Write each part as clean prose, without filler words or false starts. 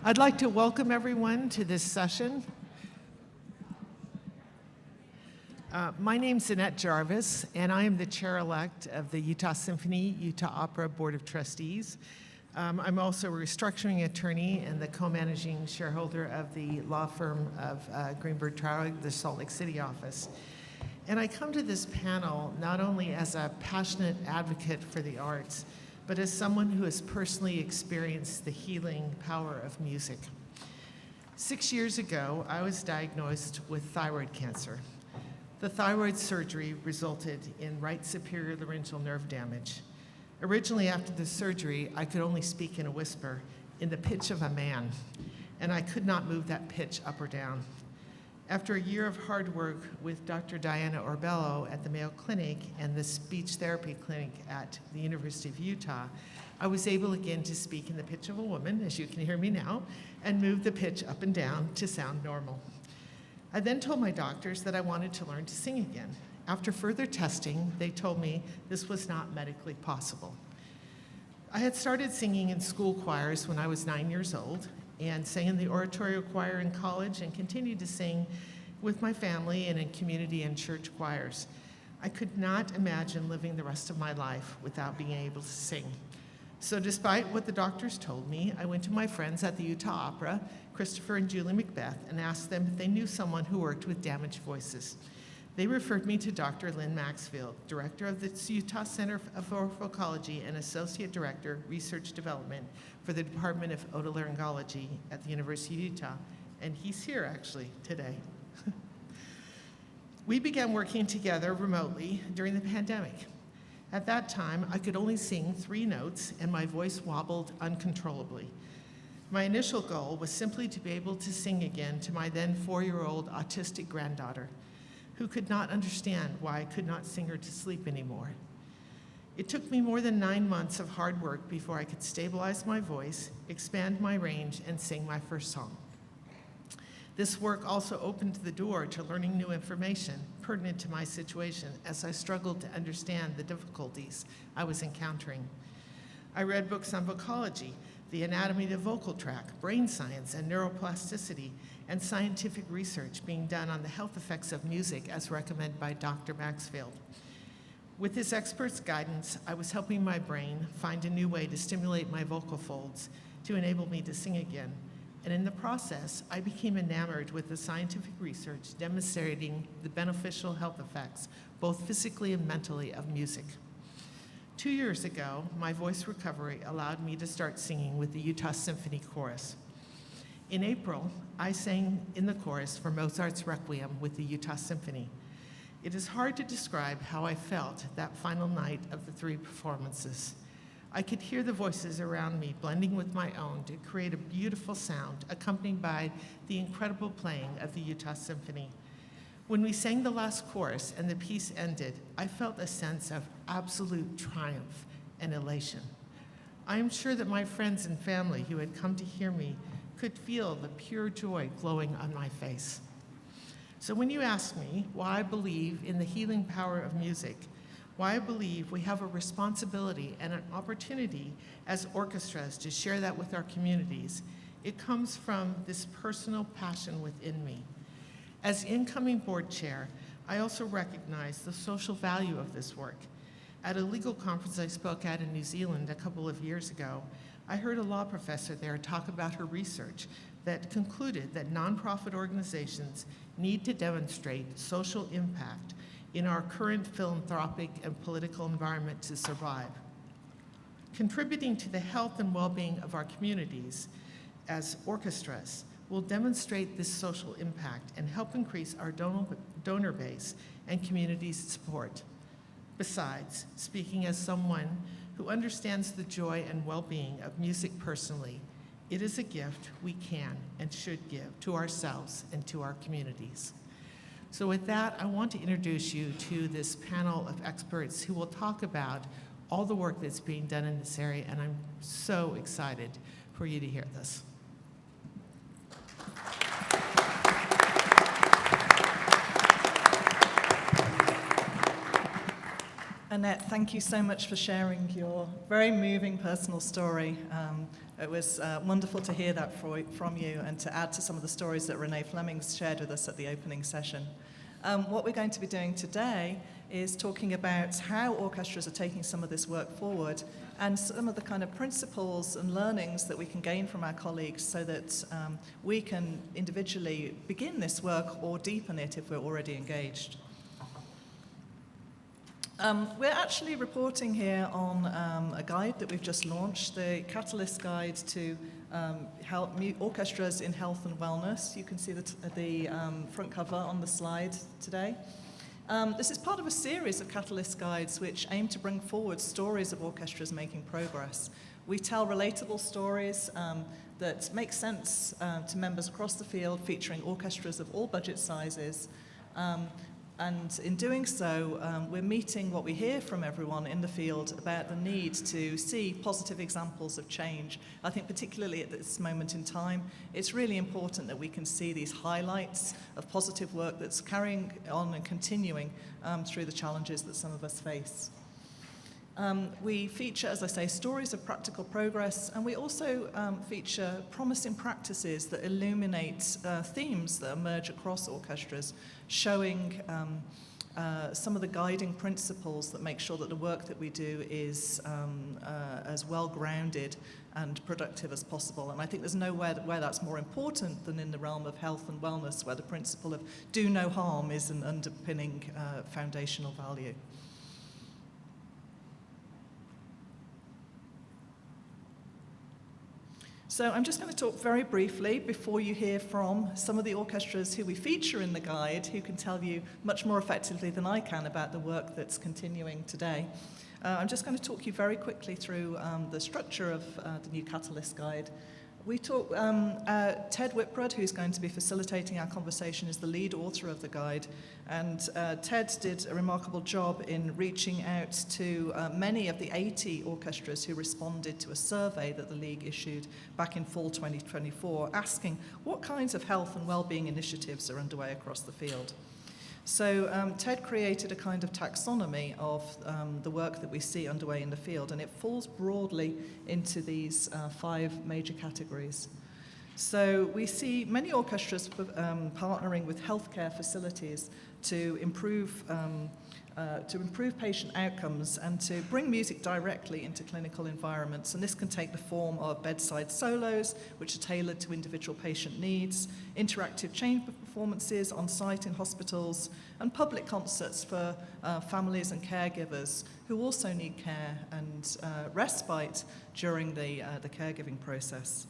I'd like to welcome everyone to this session. My name's Annette Jarvis, and I am the chair-elect of the Utah Symphony Utah Opera Board of Trustees. I'm also a restructuring attorney and the co-managing shareholder of the law firm of Greenberg Traurig, the Salt Lake City office. And I come to this panel not only as a passionate advocate for the arts, but as someone who has personally experienced the healing power of music. 6 years ago, I was diagnosed with thyroid cancer. The thyroid surgery resulted in right superior laryngeal nerve damage. Originally, after the surgery, I could only speak in a whisper, in the pitch of a man, and I could not move that pitch up or down. After a year of hard work with Dr. Diana Orbello at the Mayo Clinic and the speech therapy clinic at the University of Utah, I was able again to speak in the pitch of a woman, as you can hear me now, and move the pitch up and down to sound normal. I then told my doctors that I wanted to learn to sing again. After further testing, they told me this was not medically possible. I had started singing in school choirs when I was 9 years old, and sang in the oratorio choir in college and continued to sing with my family and in community and church choirs. I could not imagine living the rest of my life without being able to sing. So despite what the doctors told me, I went to my friends at the Utah Opera, Christopher and Julie Macbeth, and asked them if they knew someone who worked with damaged voices. They referred me to Dr. Lynn Maxfield, director of the Utah Center of Vocology and associate director, research development for the Department of Otolaryngology at the University of Utah. And he's here actually today. We began working together remotely during the pandemic. At that time, I could only sing 3 notes and my voice wobbled uncontrollably. My initial goal was simply to be able to sing again to my then 4-year-old autistic granddaughter, who could not understand why I could not sing her to sleep anymore. It took me more than 9 months of hard work before I could stabilize my voice, expand my range, and sing my first song. This work also opened the door to learning new information pertinent to my situation as I struggled to understand the difficulties I was encountering. I read books on vocology, the anatomy of the vocal tract, brain science, and neuroplasticity, and scientific research being done on the health effects of music as recommended by Dr. Maxfield. With this expert's guidance, I was helping my brain find a new way to stimulate my vocal folds to enable me to sing again. And in the process, I became enamored with the scientific research demonstrating the beneficial health effects, both physically and mentally, of music. 2 years ago, my voice recovery allowed me to start singing with the Utah Symphony Chorus. In April, I sang in the chorus for Mozart's Requiem with the Utah Symphony. It is hard to describe how I felt that final night of the 3 performances. I could hear the voices around me blending with my own to create a beautiful sound accompanied by the incredible playing of the Utah Symphony. When we sang the last chorus and the piece ended, I felt a sense of absolute triumph and elation. I am sure that my friends and family who had come to hear me could feel the pure joy glowing on my face. So when you ask me why I believe in the healing power of music, why I believe we have a responsibility and an opportunity as orchestras to share that with our communities, it comes from this personal passion within me. As incoming board chair, I also recognize the social value of this work. At a legal conference I spoke at in New Zealand a couple of years ago, I heard a law professor there talk about her research that concluded that nonprofit organizations need to demonstrate social impact in our current philanthropic and political environment to survive. Contributing to the health and well-being of our communities as orchestras will demonstrate this social impact and help increase our donor base and community support. Besides, speaking as someone who understands the joy and well-being of music personally, it is a gift we can and should give to ourselves and to our communities. So with that, I want to introduce you to this panel of experts who will talk about all the work that's being done in this area, and I'm so excited for you to hear this. Annette, thank you so much for sharing your very moving personal story. It was wonderful to hear that from you and to add to some of the stories that Renee Fleming shared with us at the opening session. What we're going to be doing today is talking about how orchestras are taking some of this work forward and some of the kind of principles and learnings that we can gain from our colleagues so that we can individually begin this work or deepen it if we're already engaged. We're actually reporting here on a guide that we've just launched, the Catalyst Guide to Orchestras in Health and Wellness. You can see the front cover on the slide today. This is part of a series of Catalyst Guides which aim to bring forward stories of orchestras making progress. We tell relatable stories that make sense to members across the field, featuring orchestras of all budget sizes. And in doing so, we're meeting what we hear from everyone in the field about the need to see positive examples of change. I think particularly at this moment in time, it's really important that we can see these highlights of positive work that's carrying on and continuing through the challenges that some of us face. We feature, as I say, stories of practical progress, and we also feature promising practices that illuminate themes that emerge across orchestras, showing some of the guiding principles that make sure that the work that we do is as well grounded and productive as possible. And I think there's nowhere where that's more important than in the realm of health and wellness, where the principle of do no harm is an underpinning foundational value. So I'm just going to talk very briefly before you hear from some of the orchestras who we feature in the guide, who can tell you much more effectively than I can about the work that's continuing today. I'm just going to talk you very quickly through the structure of the new Catalyst Guide. We talk, Ted Whiprud, who's going to be facilitating our conversation, is the lead author of the guide. And Ted did a remarkable job in reaching out to many of the 80 orchestras who responded to a survey that the League issued back in fall 2024, asking what kinds of health and well-being initiatives are underway across the field. So Ted created a kind of taxonomy of the work that we see underway in the field, and it falls broadly into these 5 major categories. So we see many orchestras partnering with healthcare facilities to improve patient outcomes and to bring music directly into clinical environments. And this can take the form of bedside solos, which are tailored to individual patient needs, interactive chamber performances on site in hospitals, and public concerts for families and caregivers who also need care and respite during the caregiving process.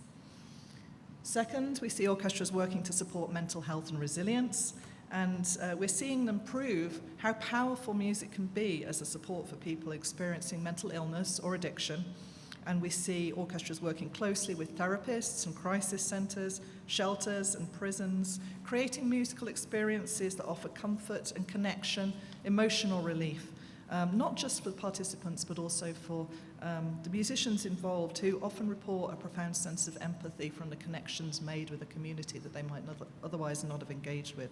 Second, we see orchestras working to support mental health and resilience. And we're seeing them prove how powerful music can be as a support for people experiencing mental illness or addiction. And we see orchestras working closely with therapists and crisis centres, shelters and prisons, creating musical experiences that offer comfort and connection, emotional relief, not just for the participants, but also for the musicians involved, who often report a profound sense of empathy from the connections made with a community that they might not otherwise not have engaged with.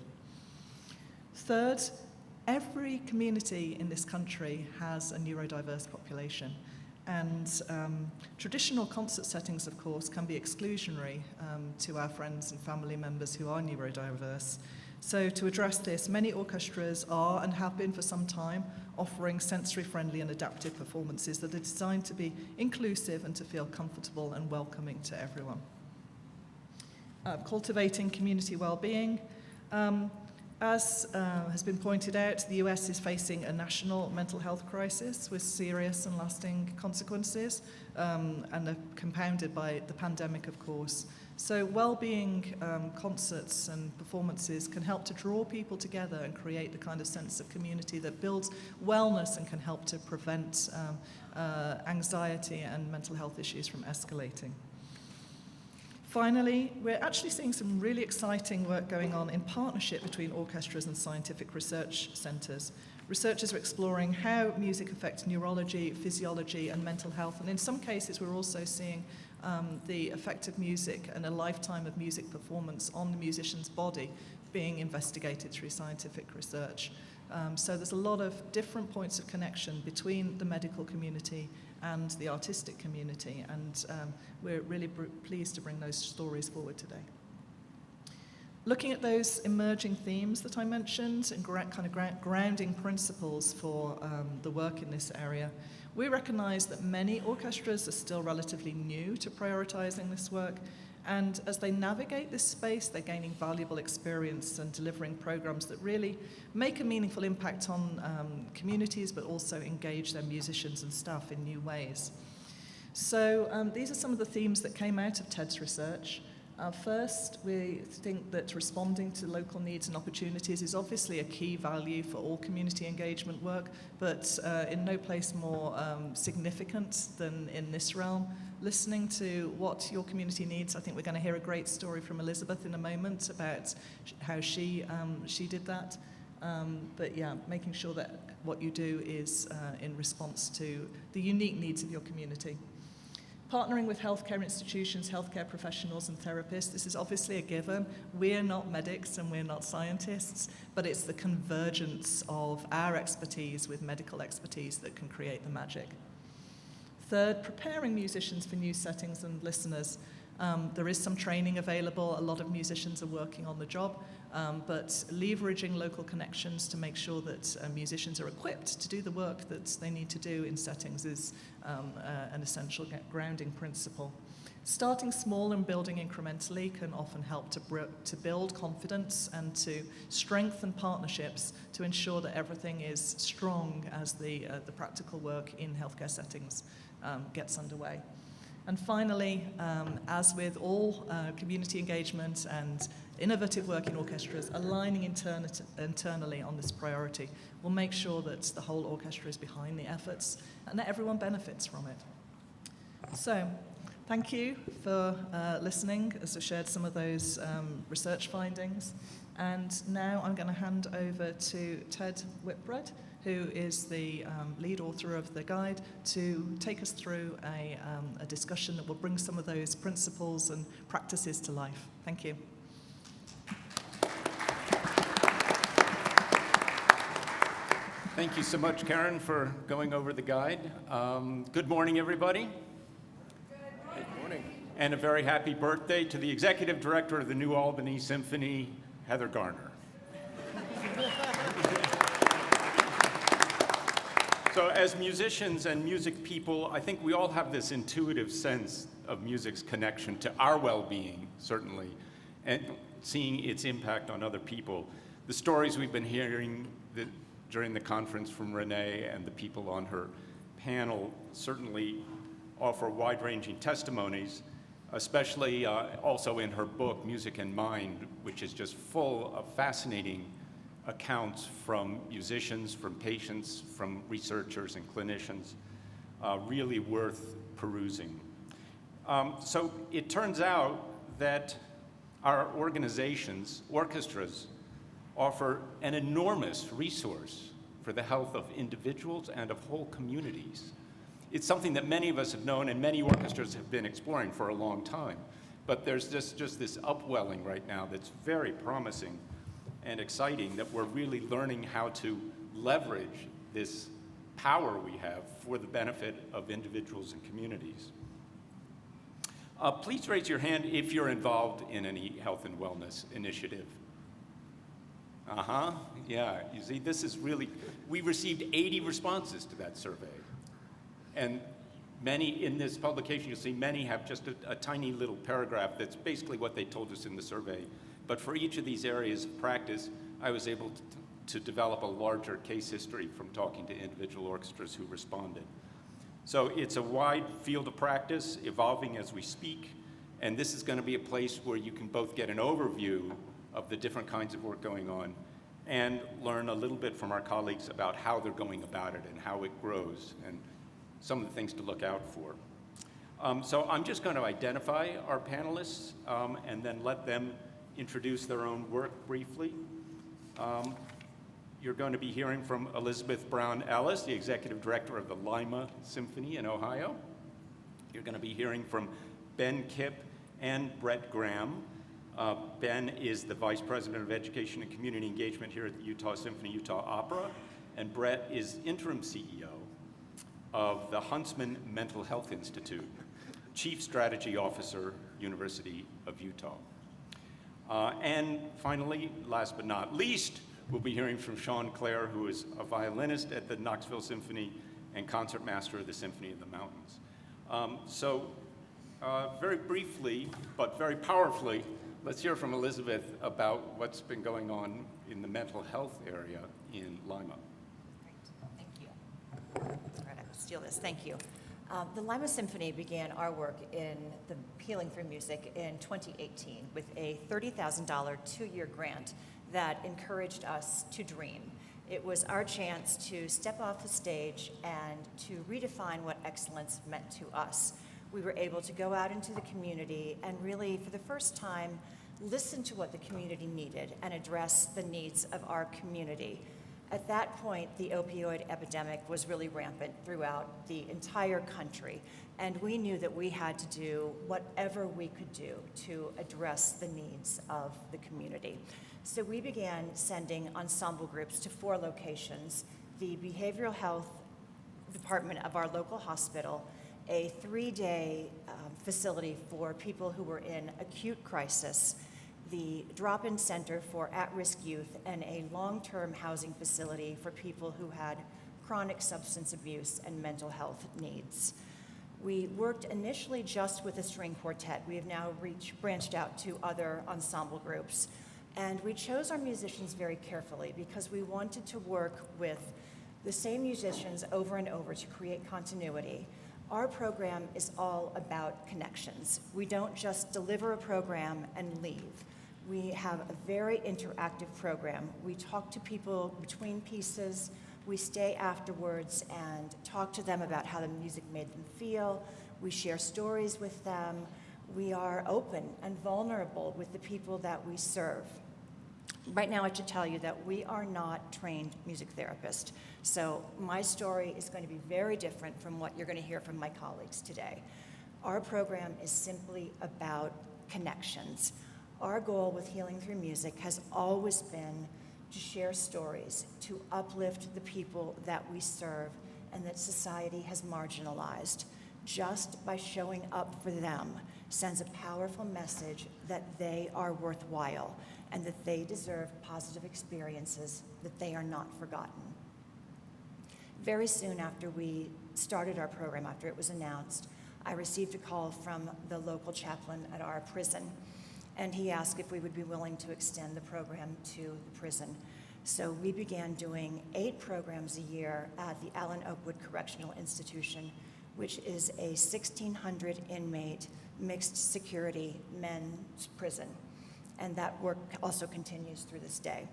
Third, every community in this country has a neurodiverse population, and traditional concert settings, of course, can be exclusionary to our friends and family members who are neurodiverse. So to address this, many orchestras are, and have been for some time, offering sensory-friendly and adaptive performances that are designed to be inclusive and to feel comfortable and welcoming to everyone. Cultivating community well-being. As has been pointed out, the US is facing a national mental health crisis with serious and lasting consequences, and are compounded by the pandemic, of course. So well-being concerts and performances can help to draw people together and create the kind of sense of community that builds wellness and can help to prevent anxiety and mental health issues from escalating. Finally, we're actually seeing some really exciting work going on in partnership between orchestras and scientific research centres. Researchers are exploring how music affects neurology, physiology, and mental health, and in some cases we're also seeing the effect of music and a lifetime of music performance on the musician's body being investigated through scientific research. So there's a lot of different points of connection between the medical community and the artistic community, and we're really pleased to bring those stories forward today. Looking at those emerging themes that I mentioned and grounding principles for the work in this area, we recognise that many orchestras are still relatively new to prioritising this work, and as they navigate this space, they're gaining valuable experience and delivering programs that really make a meaningful impact on communities, but also engage their musicians and staff in new ways. So these are some of the themes that came out of TED's research. First, we think that responding to local needs and opportunities is obviously a key value for all community engagement work, but in no place more significant than in this realm. Listening to what your community needs. I think we're going to hear a great story from Elizabeth in a moment about how she did that. But yeah, making sure that what you do is in response to the unique needs of your community. Partnering with healthcare institutions, healthcare professionals and therapists, this is obviously a given. We're not medics and we're not scientists, but it's the convergence of our expertise with medical expertise that can create the magic. Third, preparing musicians for new settings and listeners. There is some training available. A lot of musicians are working on the job, but leveraging local connections to make sure that musicians are equipped to do the work that they need to do in settings is an essential grounding principle. Starting small and building incrementally can often help to build confidence and to strengthen partnerships to ensure that everything is strong as the practical work in healthcare settings gets underway. And finally, as with all community engagement and innovative work in orchestras, aligning internally on this priority will make sure that the whole orchestra is behind the efforts and that everyone benefits from it. So, thank you for listening as I shared some of those research findings. And now I'm going to hand over to Ted Whitbread, who is the lead author of the guide, to take us through a discussion that will bring some of those principles and practices to life. Thank you. Thank you so much, Karen, for going over the guide. Good morning, everybody. Good morning. And a very happy birthday to the Executive Director of the New Albany Symphony, Heather Garner. So as musicians and music people, I think we all have this intuitive sense of music's connection to our well-being, certainly, and seeing its impact on other people. The stories we've been hearing during the conference from Renee and the people on her panel certainly offer wide-ranging testimonies, especially also in her book, Music and Mind, which is just full of fascinating accounts from musicians, from patients, from researchers and clinicians, really worth perusing. So it turns out that our organizations, orchestras, offer an enormous resource for the health of individuals and of whole communities. It's something that many of us have known and many orchestras have been exploring for a long time. But there's just this upwelling right now that's very promising and exciting, that we're really learning how to leverage this power we have for the benefit of individuals and communities. Please raise your hand if you're involved in any health and wellness initiative. Yeah, you see, this is really, we received 80 responses to that survey. And many in this publication, you'll see many have just a tiny little paragraph that's basically what they told us in the survey. But for each of these areas of practice, I was able to develop a larger case history from talking to individual orchestras who responded. So it's a wide field of practice, evolving as we speak, and this is going to be a place where you can both get an overview of the different kinds of work going on and learn a little bit from our colleagues about how they're going about it and how it grows and some of the things to look out for. So I'm just going to identify our panelists and then let them introduce their own work briefly. You're going to be hearing from Elizabeth Brown Ellis, the Executive Director of the Lima Symphony in Ohio. You're going to be hearing from Ben Kipp and Brett Graham, Ben is the Vice President of Education and Community Engagement here at the Utah Symphony Utah Opera, and Brett is interim CEO of the Huntsman Mental Health Institute, Chief Strategy Officer, University of Utah. And finally, last but not least, we'll be hearing from Sean Clare, who is a violinist at the Knoxville Symphony and concertmaster of the Symphony of the Mountains. Very briefly, but very powerfully, let's hear from Elizabeth about what's been going on in the mental health area in Lima. Great, thank you. All right, I will steal this, thank you. The Lima Symphony began our work in the Healing Through Music in 2018 with a $30,000 two-year grant that encouraged us to dream. It was our chance to step off the stage and to redefine what excellence meant to us. We were able to go out into the community and really, for the first time, listen to what the community needed and address the needs of our community. At that point, the opioid epidemic was really rampant throughout the entire country, and we knew that we had to do whatever we could do to address the needs of the community. So we began sending ensemble groups to 4 locations: the behavioral health department of our local hospital, a 3-day facility for people who were in acute crisis, the drop-in center for at-risk youth, and a long-term housing facility for people who had chronic substance abuse and mental health needs. We worked initially just with a string quartet. We have now branched out to other ensemble groups. And we chose our musicians very carefully because we wanted to work with the same musicians over and over to create continuity. Our program is all about connections. We don't just deliver a program and leave. We have a very interactive program. We talk to people between pieces. We stay afterwards and talk to them about how the music made them feel. We share stories with them. We are open and vulnerable with the people that we serve. Right now, I should tell you that we are not trained music therapists. So my story is going to be very different from what you're going to hear from my colleagues today. Our program is simply about connections. Our goal with Healing Through Music has always been to share stories, to uplift the people that we serve and that society has marginalized. Just by showing up for them sends a powerful message that they are worthwhile and that they deserve positive experiences, that they are not forgotten. Very soon after we started our program, after it was announced, I received a call from the local chaplain at our prison, and he asked if we would be willing to extend the program to the prison. So we began doing 8 programs a year at the Allen Oakwood Correctional Institution, which is a 1,600 inmate mixed security men's prison. And that work also continues through this day.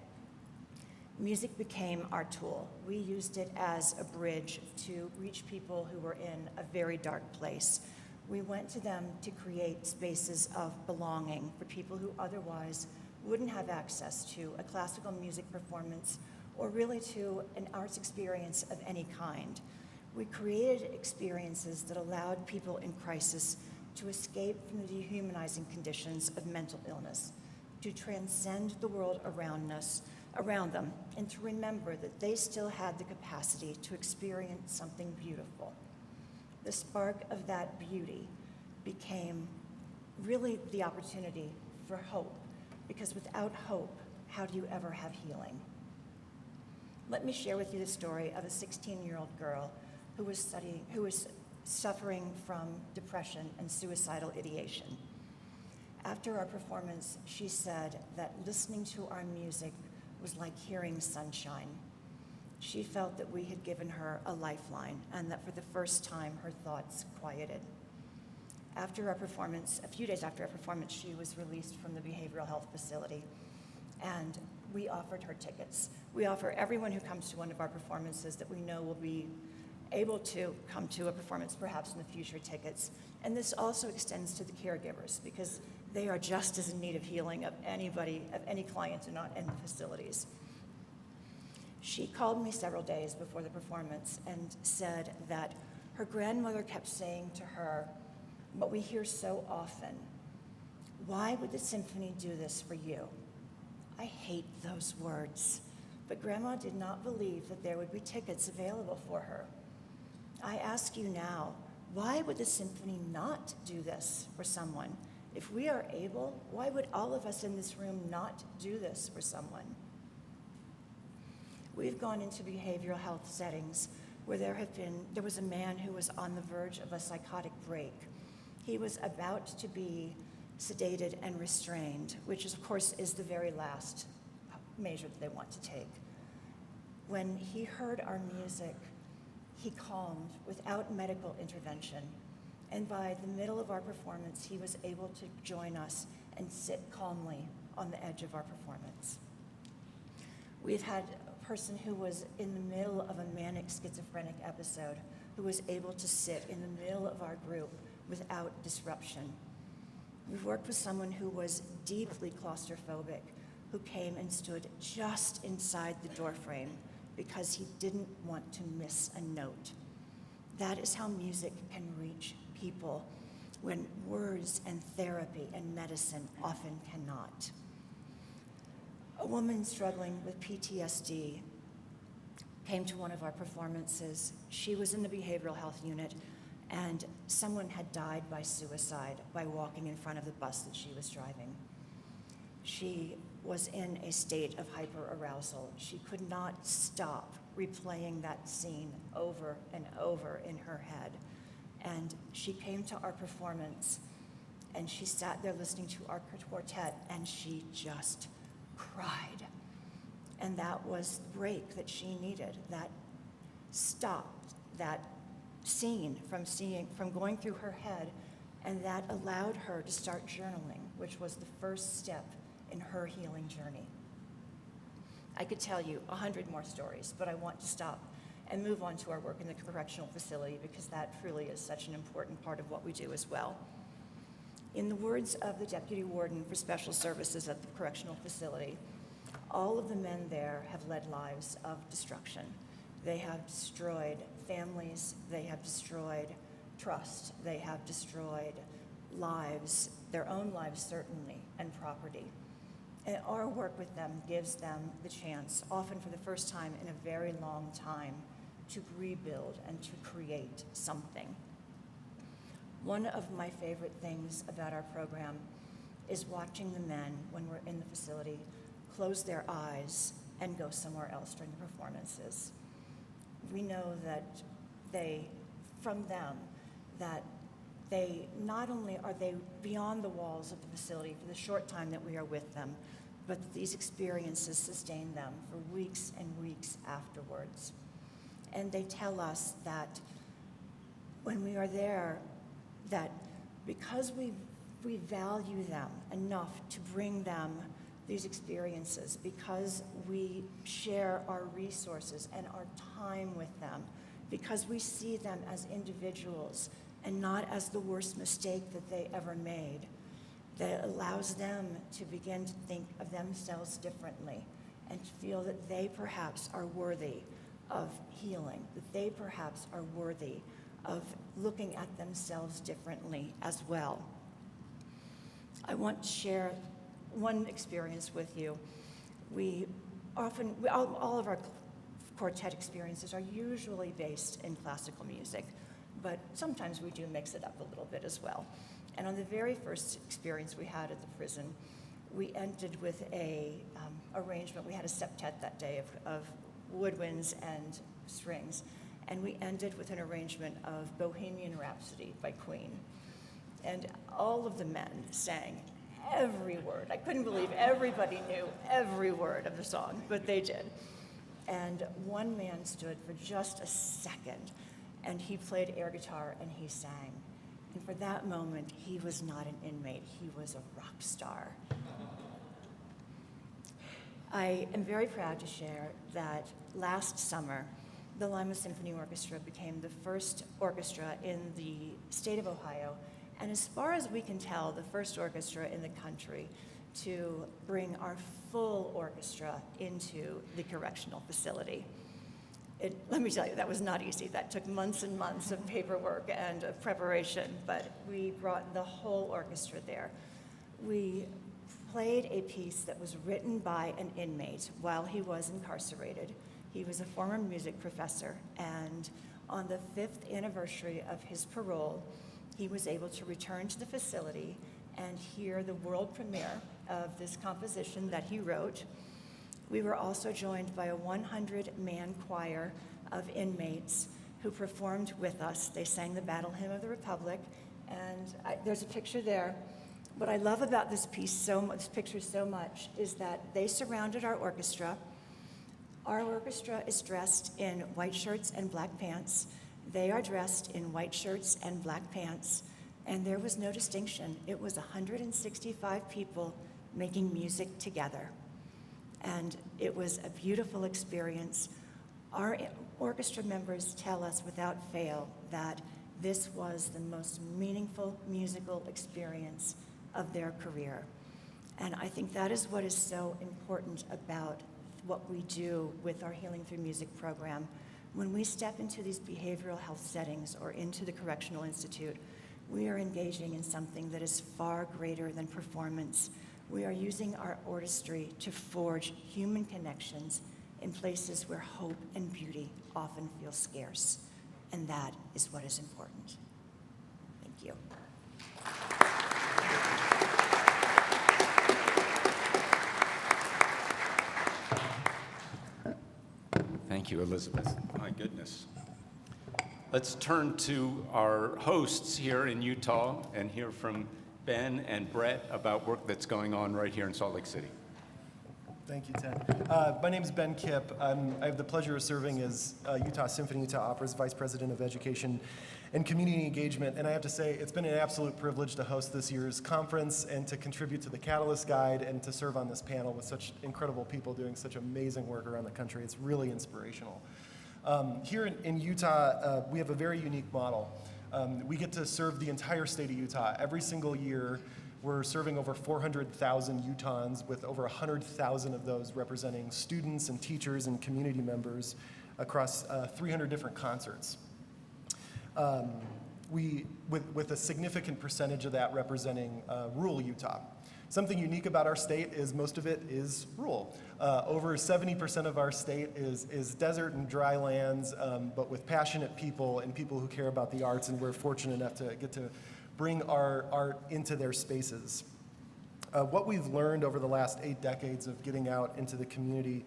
Music became our tool. We used it as a bridge to reach people who were in a very dark place. We went to them to create spaces of belonging for people who otherwise wouldn't have access to a classical music performance or really to an arts experience of any kind. We created experiences that allowed people in crisis to escape from the dehumanizing conditions of mental illness, to transcend the world around them, and to remember that they still had the capacity to experience something beautiful. The spark of that beauty became really the opportunity for hope, because without hope, how do you ever have healing? Let me share with you the story of a 16-year-old girl who was suffering from depression and suicidal ideation. After our performance, she said that listening to our music was like hearing sunshine. She felt that we had given her a lifeline and that for the first time her thoughts quieted. After our performance, a few days after our performance, she was released from the behavioral health facility, and we offered her tickets. We offer everyone who comes to one of our performances that we know will be able to come to a performance perhaps in the future tickets. And this also extends to the caregivers, because they are just as in need of healing of anybody, of any client who are not in the facilities. She called me several days before the performance and said that her grandmother kept saying to her what we hear so often: Why would the symphony do this for you? I hate those words, but Grandma did not believe that there would be tickets available for her. I ask you now, why would the symphony not do this for someone? If we are able, why would all of us in this room not do this for someone? We've gone into behavioral health settings where there was a man who was on the verge of a psychotic break. He was about to be sedated and restrained, which is, of course, is the very last measure that they want to take. When he heard our music, he calmed without medical intervention. And by the middle of our performance, he was able to join us and sit calmly on the edge of our performance. We've had a person who was in the middle of a manic schizophrenic episode who was able to sit in the middle of our group without disruption. We've worked with someone who was deeply claustrophobic, who came and stood just inside the doorframe because he didn't want to miss a note. That is how music can reach people when words and therapy and medicine often cannot. A woman struggling with PTSD came to one of our performances. She was in the behavioral health unit, and someone had died by suicide by walking in front of the bus that she was driving. She was in a state of hyperarousal. She could not stop replaying that scene over and over in her head. And she came to our performance, and she sat there listening to our quartet, and she just cried. And that was the break that she needed, that stopped that scene from going through her head, and that allowed her to start journaling, which was the first step in her healing journey. I could tell you 100 more stories, but I want to stop and move on to our work in the correctional facility because that truly is such an important part of what we do as well. In the words of the Deputy Warden for Special Services at the correctional facility, all of the men there have led lives of destruction. They have destroyed families, they have destroyed trust, they have destroyed lives, their own lives certainly, and property. And our work with them gives them the chance, often for the first time in a very long time, to rebuild and to create something. One of my favorite things about our program is watching the men, when we're in the facility, close their eyes and go somewhere else during the performances. We know that from them, that they not only are they beyond the walls of the facility for the short time that we are with them, but these experiences sustain them for weeks and weeks afterwards. And they tell us that when we are there, that because we value them enough to bring them these experiences, because we share our resources and our time with them, because we see them as individuals and not as the worst mistake that they ever made, that allows them to begin to think of themselves differently and to feel that they perhaps are worthy of healing, that they perhaps are worthy of looking at themselves differently as well. I want to share one experience with you. All of our quartet experiences are usually based in classical music, but sometimes we do mix it up a little bit as well. And on the very first experience we had at the prison, we ended with a arrangement. We had a septet that day of woodwinds and strings, and we ended with an arrangement of Bohemian Rhapsody by Queen. And all of the men sang every word. I couldn't believe everybody knew every word of the song, but they did. And one man stood for just a second, and he played air guitar and he sang. And for that moment, he was not an inmate, he was a rock star. I am very proud to share that last summer, the Lima Symphony Orchestra became the first orchestra in the state of Ohio, and as far as we can tell, the first orchestra in the country to bring our full orchestra into the correctional facility. Let me tell you, that was not easy. That took months and months of paperwork and of preparation, but we brought the whole orchestra there. we played a piece that was written by an inmate while he was incarcerated. He was a former music professor, and on the 5th anniversary of his parole, he was able to return to the facility and hear the world premiere of this composition that he wrote. We were also joined by a 100-man choir of inmates who performed with us. They sang the Battle Hymn of the Republic, and there's a picture there. What I love about this picture so much is that they surrounded our orchestra. Our orchestra is dressed in white shirts and black pants. They are dressed in white shirts and black pants, and there was no distinction. It was 165 people making music together, and it was a beautiful experience. Our orchestra members tell us without fail that this was the most meaningful musical experience of their career. And I think that is what is so important about what we do with our Healing Through Music program. When we step into these behavioral health settings or into the Correctional Institute, we are engaging in something that is far greater than performance. We are using our artistry to forge human connections in places where hope and beauty often feel scarce. And that is what is important. Thank you. Thank you, Elizabeth. My goodness. Let's turn to our hosts here in Utah and hear from Ben and Brett about work that's going on right here in Salt Lake City. Thank you, Ted. My name is Ben Kipp. I have the pleasure of serving as Utah Symphony Utah Opera's Vice President of Education and Community Engagement. And I have to say, it's been an absolute privilege to host this year's conference and to contribute to the Catalyst Guide and to serve on this panel with such incredible people doing such amazing work around the country. It's really inspirational. Here in Utah, we have a very unique model. We get to serve the entire state of Utah. Every single year, we're serving over 400,000 Utahns, with over 100,000 of those representing students and teachers and community members across 300 different concerts. With a significant percentage of that representing rural Utah. Something unique about our state is most of it is rural. Over 70% of our state is desert and dry lands, but with passionate people and people who care about the arts, and we're fortunate enough to get to bring our art into their spaces. What we've learned over the last 8 decades of getting out into the community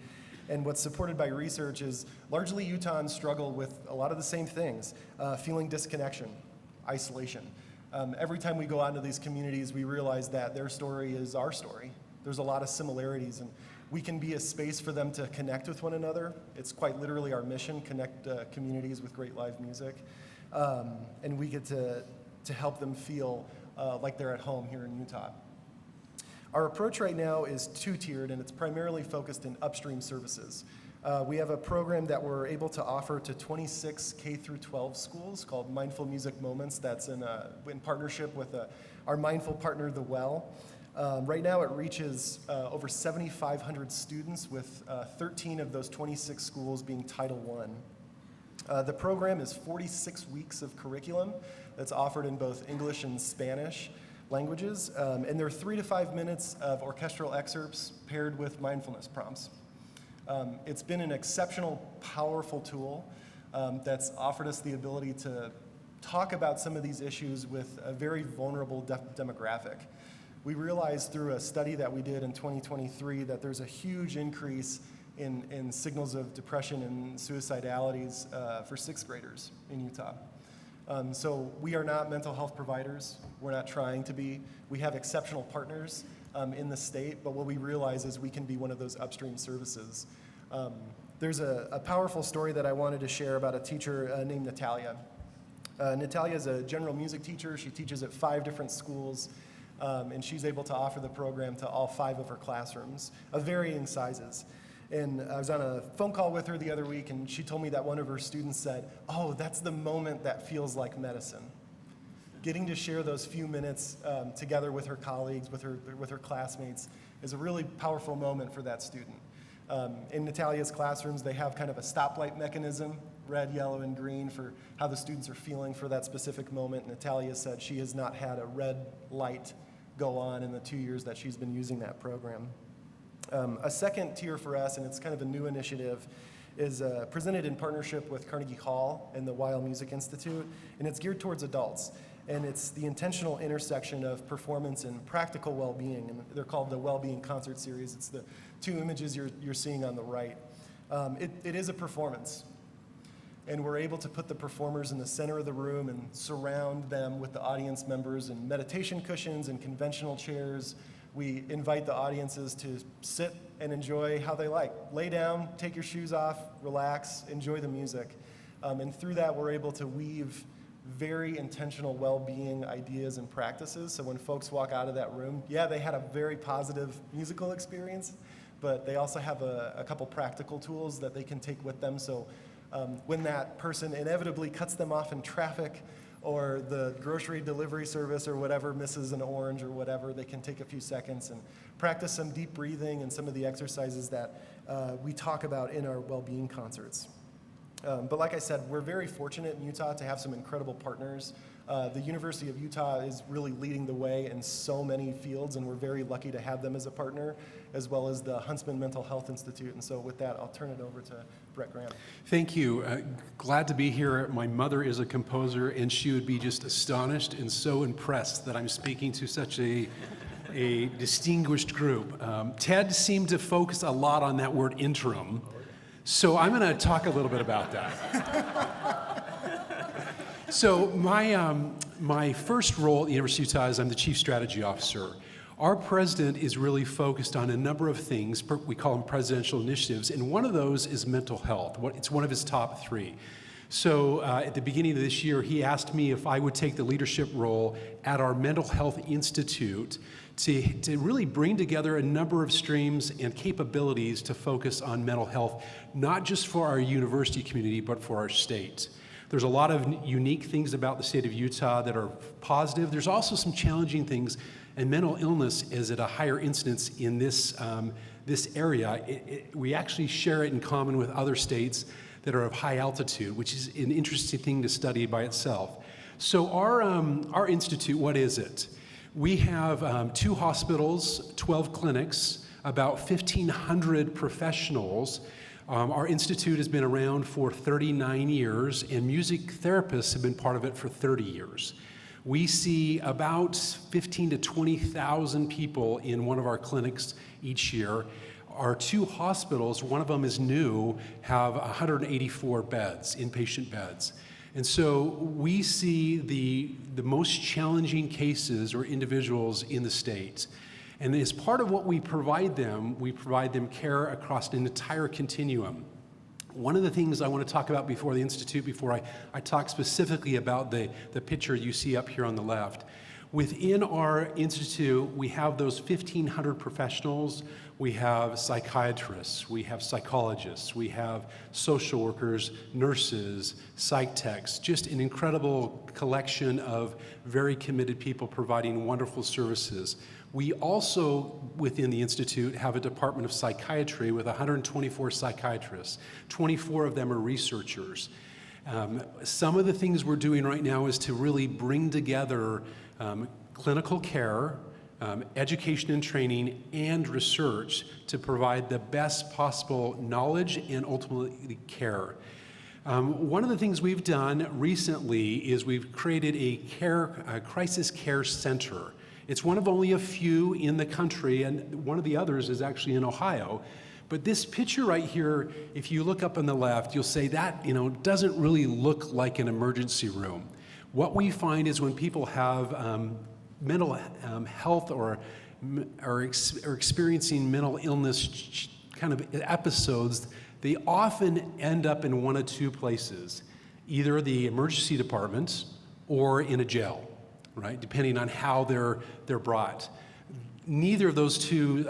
and what's supported by research is largely Utahns struggle with a lot of the same things, feeling disconnection, isolation. Every time we go out into these communities, we realize that their story is our story. There's a lot of similarities, and we can be a space for them to connect with one another. It's quite literally our mission, connect communities with great live music. And we get to help them feel like they're at home here in Utah. Our approach right now is two-tiered, and it's primarily focused in upstream services. We have a program that we're able to offer to 26 K-12 schools called Mindful Music Moments. That's in partnership with our mindful partner, The Well. Right now it reaches over 7,500 students, with 13 of those 26 schools being Title I. The program is 46 weeks of curriculum that's offered in both English and Spanish languages, and there are 3 to 5 minutes of orchestral excerpts paired with mindfulness prompts. It's been an exceptional, powerful tool that's offered us the ability to talk about some of these issues with a very vulnerable demographic. We realized through a study that we did in 2023 that there's a huge increase in signals of depression and suicidalities for 6th graders in Utah. So we are not mental health providers. We're not trying to be. We have exceptional partners in the state, but what we realize is we can be one of those upstream services. There's a powerful story that I wanted to share about a teacher named Natalia. Natalia is a general music teacher. She teaches at 5 different schools, and she's able to offer the program to all 5 of her classrooms of varying sizes. And I was on a phone call with her the other week, and she told me that one of her students said, "Oh, that's the moment that feels like medicine." Getting to share those few minutes together with her colleagues, with her classmates, is a really powerful moment for that student. In Natalia's classrooms, they have kind of a stoplight mechanism, red, yellow, and green, for how the students are feeling for that specific moment. Natalia said she has not had a red light go on in the 2 years that she's been using that program. A second tier for us, and it's kind of a new initiative, is presented in partnership with Carnegie Hall and the Weill Music Institute, and it's geared towards adults. And it's the intentional intersection of performance and practical well-being, and they're called the Well-Being Concert Series. It's the two images you're seeing on the right. It is a performance, and we're able to put the performers in the center of the room and surround them with the audience members and meditation cushions and conventional chairs. We invite the audiences to sit and enjoy how they like. Lay down, take your shoes off, relax, enjoy the music. And through that, we're able to weave very intentional well-being ideas and practices. So when folks walk out of that room, yeah, they had a very positive musical experience, but they also have a couple practical tools that they can take with them. So when that person inevitably cuts them off in traffic, or the grocery delivery service or whatever misses an orange or whatever, they can take a few seconds and practice some deep breathing and some of the exercises that we talk about in our well-being concerts. But like I said, we're very fortunate in Utah to have some incredible partners. The University of Utah is really leading the way in so many fields, and we're very lucky to have them as a partner, as well as the Huntsman Mental Health Institute. And so with that, I'll turn it over to Brett Graham. Thank you. Glad to be here. My mother is a composer, and she would be just astonished and so impressed that I'm speaking to such a distinguished group. Ted seemed to focus a lot on that word interim, so I'm going to talk a little bit about that. So my first role at the University of Utah is I'm the Chief Strategy Officer. Our president is really focused on a number of things. We call them presidential initiatives, and one of those is mental health. It's one of his top three. So at the beginning of this year, he asked me if I would take the leadership role at our Mental Health Institute to really bring together a number of streams and capabilities to focus on mental health, not just for our university community, but for our state. There's a lot of unique things about the state of Utah that are positive. There's also some challenging things, and mental illness is at a higher incidence in this area. We actually share it in common with other states that are of high altitude, which is an interesting thing to study by itself. So our institute, what is it? We have 2 hospitals, 12 clinics, about 1,500 professionals. Our institute has been around for 39 years, and music therapists have been part of it for 30 years. We see about 15 to 20,000 people in one of our clinics each year. Our 2 hospitals, one of them is new, have 184 beds, inpatient beds. And so we see the most challenging cases or individuals in the state. And as part of what we provide them care across an entire continuum. One of the things I want to talk about before the Institute, before I talk specifically about the picture you see up here on the left, within our Institute, we have those 1,500 professionals. We have psychiatrists, we have psychologists, we have social workers, nurses, psych techs, just an incredible collection of very committed people providing wonderful services. We also, within the Institute, have a department of psychiatry with 124 psychiatrists. 24 of them are researchers. Some of the things we're doing right now is to really bring together clinical care, education and training, and research to provide the best possible knowledge and ultimately care. One of the things we've done recently is we've created a crisis care center. It's one of only a few in the country, and one of the others is actually in Ohio. But this picture right here, if you look up on the left, you'll say that, doesn't really look like an emergency room. What we find is when people have mental health or experiencing mental illness kind of episodes, they often end up in one of 2 places, either the emergency department or in a jail, right? Depending on how they're brought. Neither of those 2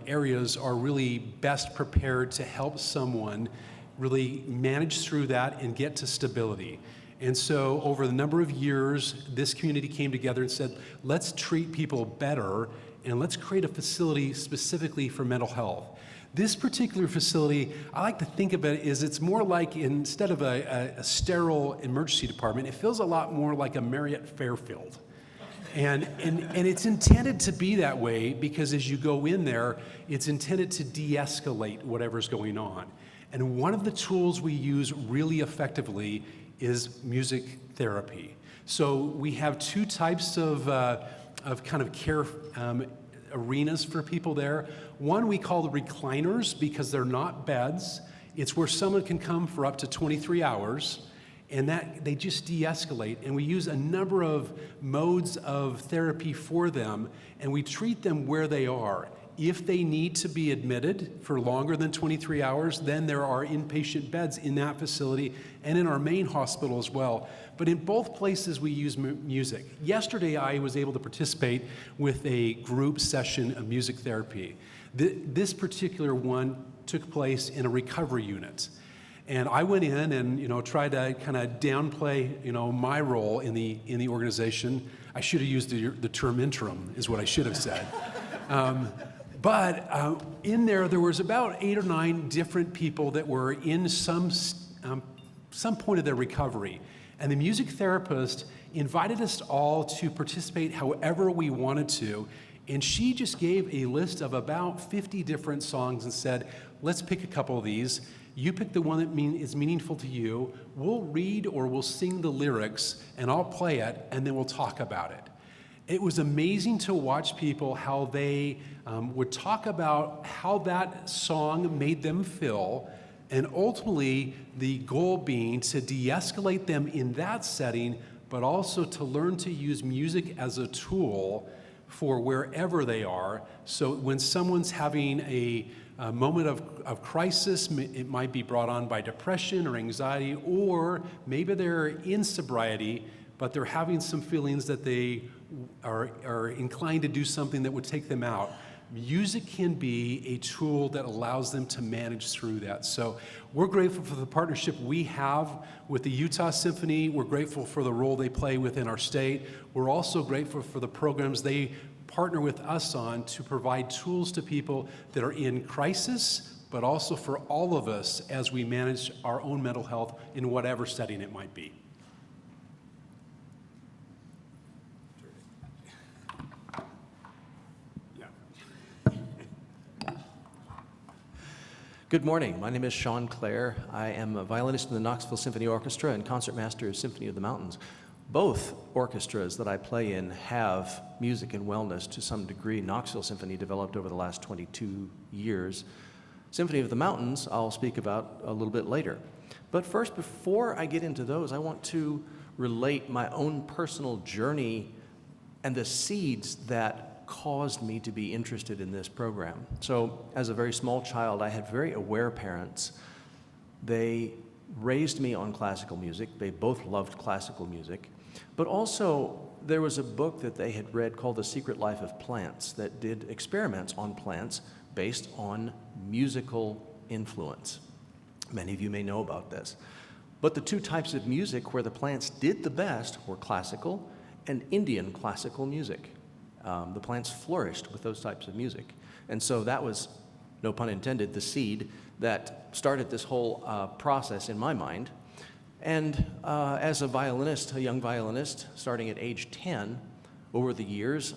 areas are really best prepared to help someone really manage through that and get to stability. And so over the number of years, this community came together and said, let's treat people better and let's create a facility specifically for mental health. This particular facility, I like to think of it as it's more like, instead of a sterile emergency department, it feels a lot more like a Marriott Fairfield. And it's intended to be that way because as you go in there, it's intended to de-escalate whatever's going on. And one of the tools we use really effectively is music therapy. So we have two types of kind of care arenas for people there. One we call the recliners because they're not beds. It's where someone can come for up to 23 hours, and that they just de-escalate. And we use a number of modes of therapy for them, and we treat them where they are. If they need to be admitted for longer than 23 hours, then there are inpatient beds in that facility and in our main hospital as well. But in both places, we use music. Yesterday, I was able to participate with a group session of music therapy. This particular one took place in a recovery unit. And I went in and tried to kind of downplay my role in the organization. I should have used the term interim, is what I should have said. But in there was about 8 or 9 different people that were in some point of their recovery. And the music therapist invited us all to participate however we wanted to. And she just gave a list of about 50 different songs and said, let's pick a couple of these. You pick the one that is meaningful to you. We'll read or we'll sing the lyrics, and I'll play it, and then we'll talk about it. It was amazing to watch people, how they would talk about how that song made them feel, and ultimately the goal being to de-escalate them in that setting, but also to learn to use music as a tool for wherever they are. So when someone's having a moment of crisis, it might be brought on by depression or anxiety, or maybe they're in sobriety, but they're having some feelings that they are inclined to do something that would take them out. Music can be a tool that allows them to manage through that. So we're grateful for the partnership we have with the Utah Symphony. We're grateful for the role they play within our state. We're also grateful for the programs they partner with us on to provide tools to people that are in crisis, but also for all of us as we manage our own mental health in whatever setting it might be. Good morning. My name is Sean Clare. I am a violinist in the Knoxville Symphony Orchestra and concertmaster of Symphony of the Mountains. Both orchestras that I play in have music and wellness to some degree. Knoxville Symphony developed over the last 22 years. Symphony of the Mountains I'll speak about a little bit later. But first, before I get into those, I want to relate my own personal journey and the seeds that caused me to be interested in this program. So as a very small child, I had very aware parents. They raised me on classical music. They both loved classical music. But also, there was a book that they had read called The Secret Life of Plants that did experiments on plants based on musical influence. Many of you may know about this. But the two types of music where the plants did the best were classical and Indian classical music. The plants flourished with those types of music. And so that was, no pun intended, the seed that started this whole process in my mind. And as a violinist, a young violinist, starting at age 10, over the years,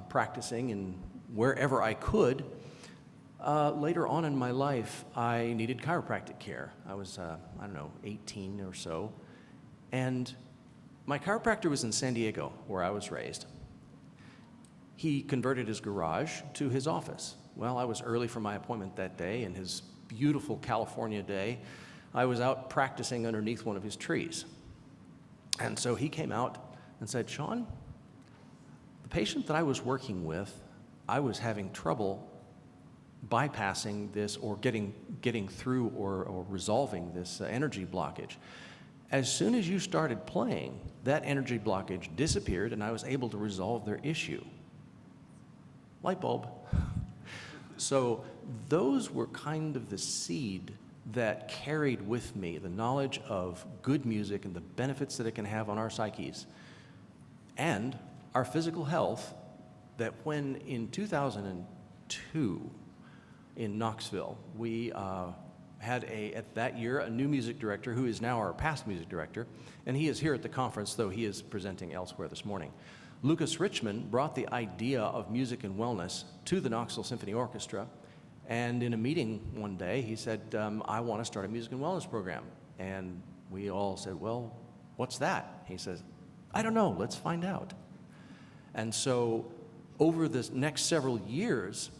practicing in wherever I could, later on in my life, I needed chiropractic care. I was, 18 or so. And my chiropractor was in San Diego, where I was raised. He converted his garage to his office. Well, I was early for my appointment that day, and his beautiful California day, I was out practicing underneath one of his trees. And so he came out and said, Sean, the patient that I was working with, I was having trouble bypassing this or getting through or resolving this energy blockage. As soon as you started playing, that energy blockage disappeared, and I was able to resolve their issue. Light bulb. So those were kind of the seed that carried with me the knowledge of good music and the benefits that it can have on our psyches and our physical health, that when in 2002 in Knoxville, we had at that year a new music director who is now our past music director, and he is here at the conference, though he is presenting elsewhere this morning. Lucas Richmond brought the idea of music and wellness to the Knoxville Symphony Orchestra, and in a meeting one day, he said, I want to start a music and wellness program. And we all said, well, what's that? He says, I don't know, let's find out. And so over the next several years,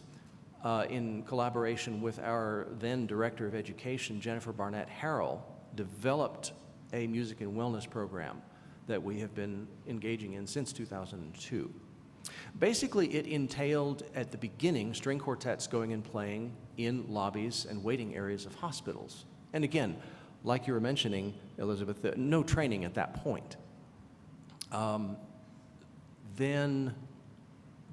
in collaboration with our then Director of Education, Jennifer Barnett Harrell, developed a music and wellness program that we have been engaging in since 2002. Basically, it entailed at the beginning string quartets going and playing in lobbies and waiting areas of hospitals. And again, like you were mentioning, Elizabeth, no training at that point. Then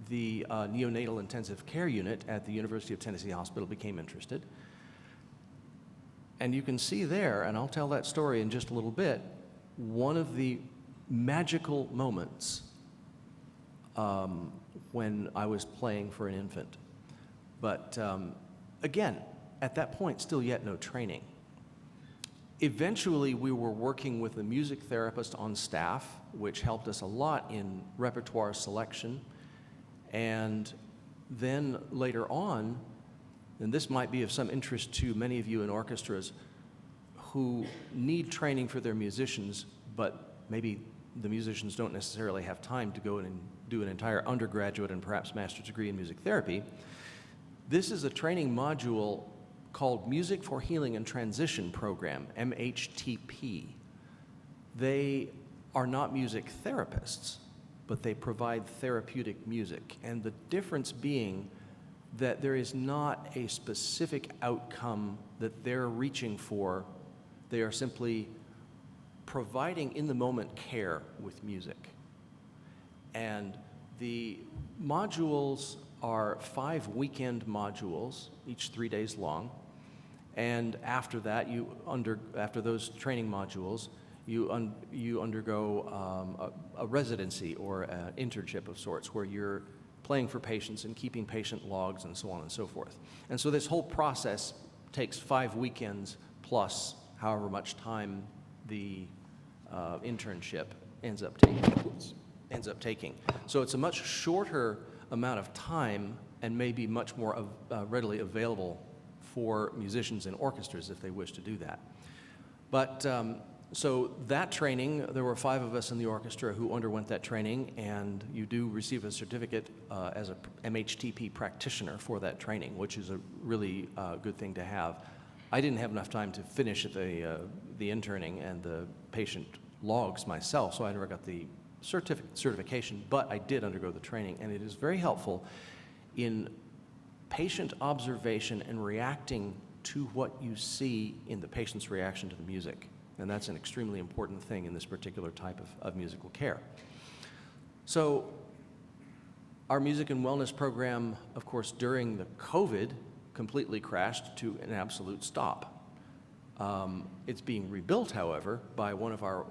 the neonatal intensive care unit at the University of Tennessee Hospital became interested. And you can see there, and I'll tell that story in just a little bit, one of the magical moments when I was playing for an infant. But again, at that point, still yet no training. Eventually, we were working with a music therapist on staff, which helped us a lot in repertoire selection. And then later on, and this might be of some interest to many of you in orchestras who need training for their musicians, but maybe the musicians don't necessarily have time to go in and do an entire undergraduate and perhaps master's degree in music therapy. This is a training module called Music for Healing and Transition Program, MHTP. They are not music therapists, but they provide therapeutic music. And the difference being that there is not a specific outcome that they're reaching for. They are simply providing in-the-moment care with music. And the modules are 5 weekend modules, each 3 days long. And after that, after those training modules, you undergo a residency or an internship of sorts where you're playing for patients and keeping patient logs and so on and so forth. And so this whole process takes 5 weekends plus however much time the internship ends up taking. So it's a much shorter amount of time and maybe much more readily available for musicians and orchestras if they wish to do that. But so that training, there were 5 of us in the orchestra who underwent that training, and you do receive a certificate as a MHTP practitioner for that training, which is a really good thing to have. I didn't have enough time to finish the interning and the patient logs myself, so I never got the certification, but I did undergo the training, and it is very helpful in patient observation and reacting to what you see in the patient's reaction to the music. And that's an extremely important thing in this particular type of musical care. So our music and wellness program, of course, during the COVID, completely crashed to an absolute stop. It's being rebuilt, however, by one of our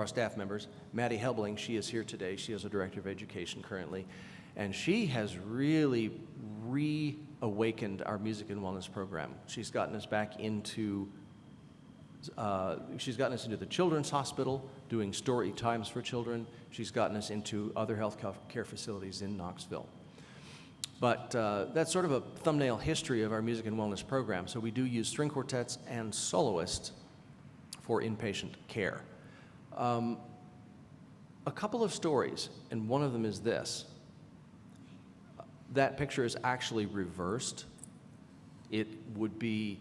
staff members, Maddie Helbling. She is here today. She is a director of education currently. And she has really reawakened our music and wellness program. She's gotten us back into the children's hospital, doing story times for children. She's gotten us into other health care facilities in Knoxville. But that's sort of a thumbnail history of our music and wellness program. So we do use string quartets and soloists for inpatient care. A couple of stories, and one of them is this. That picture is actually reversed. It would be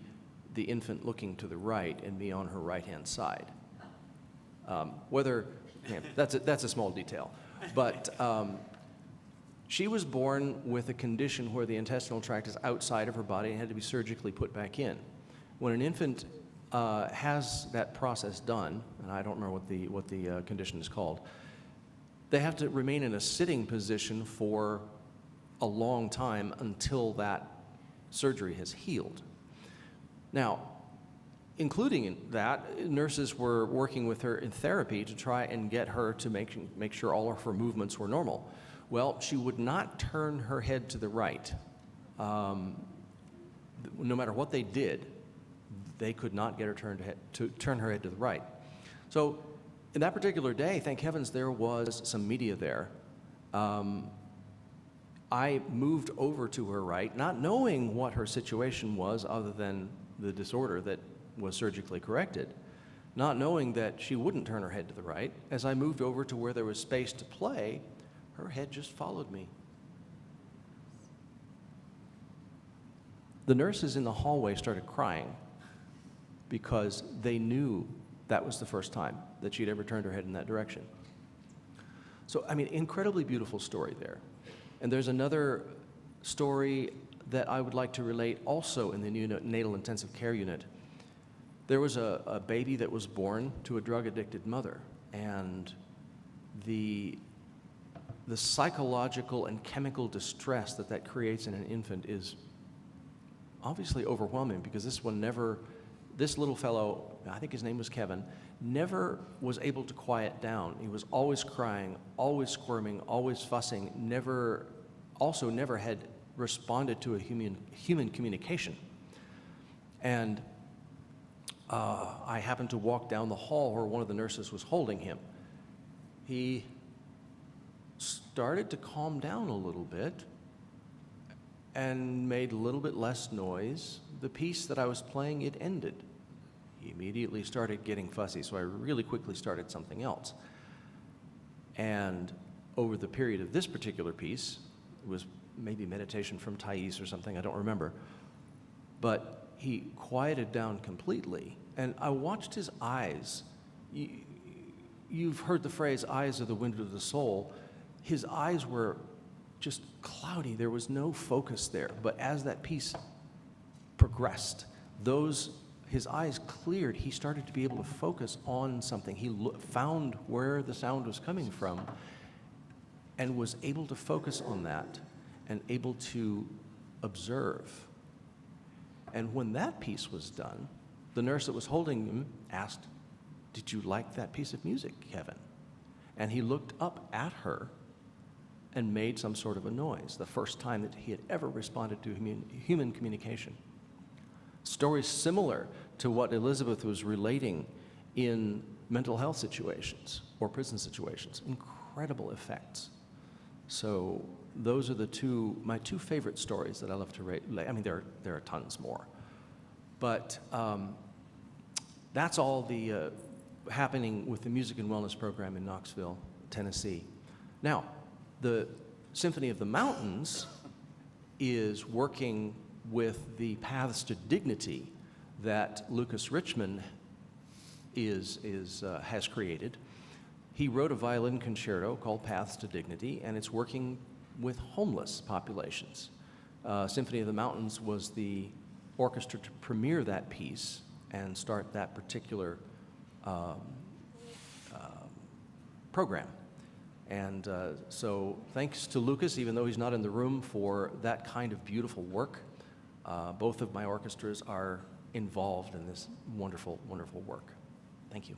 the infant looking to the right and me on her right-hand side. That's a small detail. But she was born with a condition where the intestinal tract is outside of her body and had to be surgically put back in. When an infant has that process done, and I don't remember what the condition is called, they have to remain in a sitting position for a long time until that surgery has healed. Now, including in that, nurses were working with her in therapy to try and get her to make sure all of her movements were normal. Well, she would not turn her head to the right. No matter what they did, they could not get her to turn her head to the right. So In that particular day, thank heavens there was some media there. I moved over to her right, not knowing what her situation was other than the disorder that was surgically corrected, not knowing that she wouldn't turn her head to the right. As I moved over to where there was space to play, her head just followed me. The nurses in the hallway started crying because they knew that was the first time that she'd ever turned her head in that direction. So, I mean, incredibly beautiful story there. And there's another story that I would like to relate also in the neonatal intensive care unit. There was a baby that was born to a drug-addicted mother, and the psychological and chemical distress that creates in an infant is obviously overwhelming, because this little fellow, I think his name was Kevin, never was able to quiet down. He was always crying, always squirming, always fussing, never had responded to a human communication. And I happened to walk down the hall where one of the nurses was holding him. He started to calm down a little bit and made a little bit less noise. The piece that I was playing, it ended. He immediately started getting fussy, so I really quickly started something else. And over the period of this particular piece, it was maybe meditation from Thais or something, I don't remember, but he quieted down completely, and I watched his eyes. You've heard the phrase, eyes are the window of the soul. His eyes were just cloudy. There was no focus there. But as that piece progressed, his eyes cleared. He started to be able to focus on something. He found where the sound was coming from and was able to focus on that and able to observe. And when that piece was done, the nurse that was holding him asked, "Did you like that piece of music, Kevin?" And he looked up at her and made some sort of a noise, the first time that he had ever responded to human communication. Stories similar to what Elizabeth was relating in mental health situations or prison situations. Incredible effects. So those are my two favorite stories that I love to relate. I mean, there are tons more. But that's all the happening with the Music and Wellness program in Knoxville, Tennessee. Now, the Symphony of the Mountains is working with the Paths to Dignity that Lucas Richmond has created. He wrote a violin concerto called Paths to Dignity, and it's working with homeless populations. Symphony of the Mountains was the orchestra to premiere that piece and start that particular program. And so thanks to Lucas, even though he's not in the room, for that kind of beautiful work. Both of my orchestras are involved in this wonderful, wonderful work. Thank you.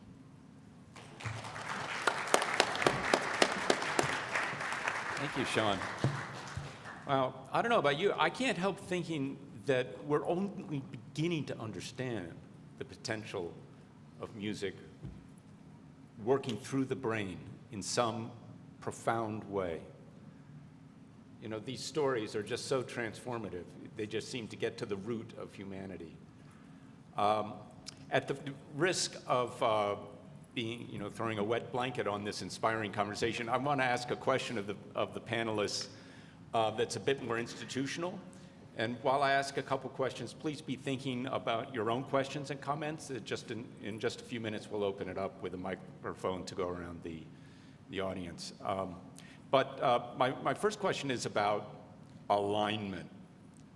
Thank you, Sean. Well, I don't know about you. I can't help thinking that we're only beginning to understand the potential of music working through the brain in some profound way. You know, these stories are just so transformative. They just seem to get to the root of humanity. At the risk of throwing a wet blanket on this inspiring conversation, I want to ask a question of the panelists that's a bit more institutional. And while I ask a couple questions, please be thinking about your own questions and comments. In just a few minutes, we'll open it up with a microphone to go around the audience. But my first question is about alignment.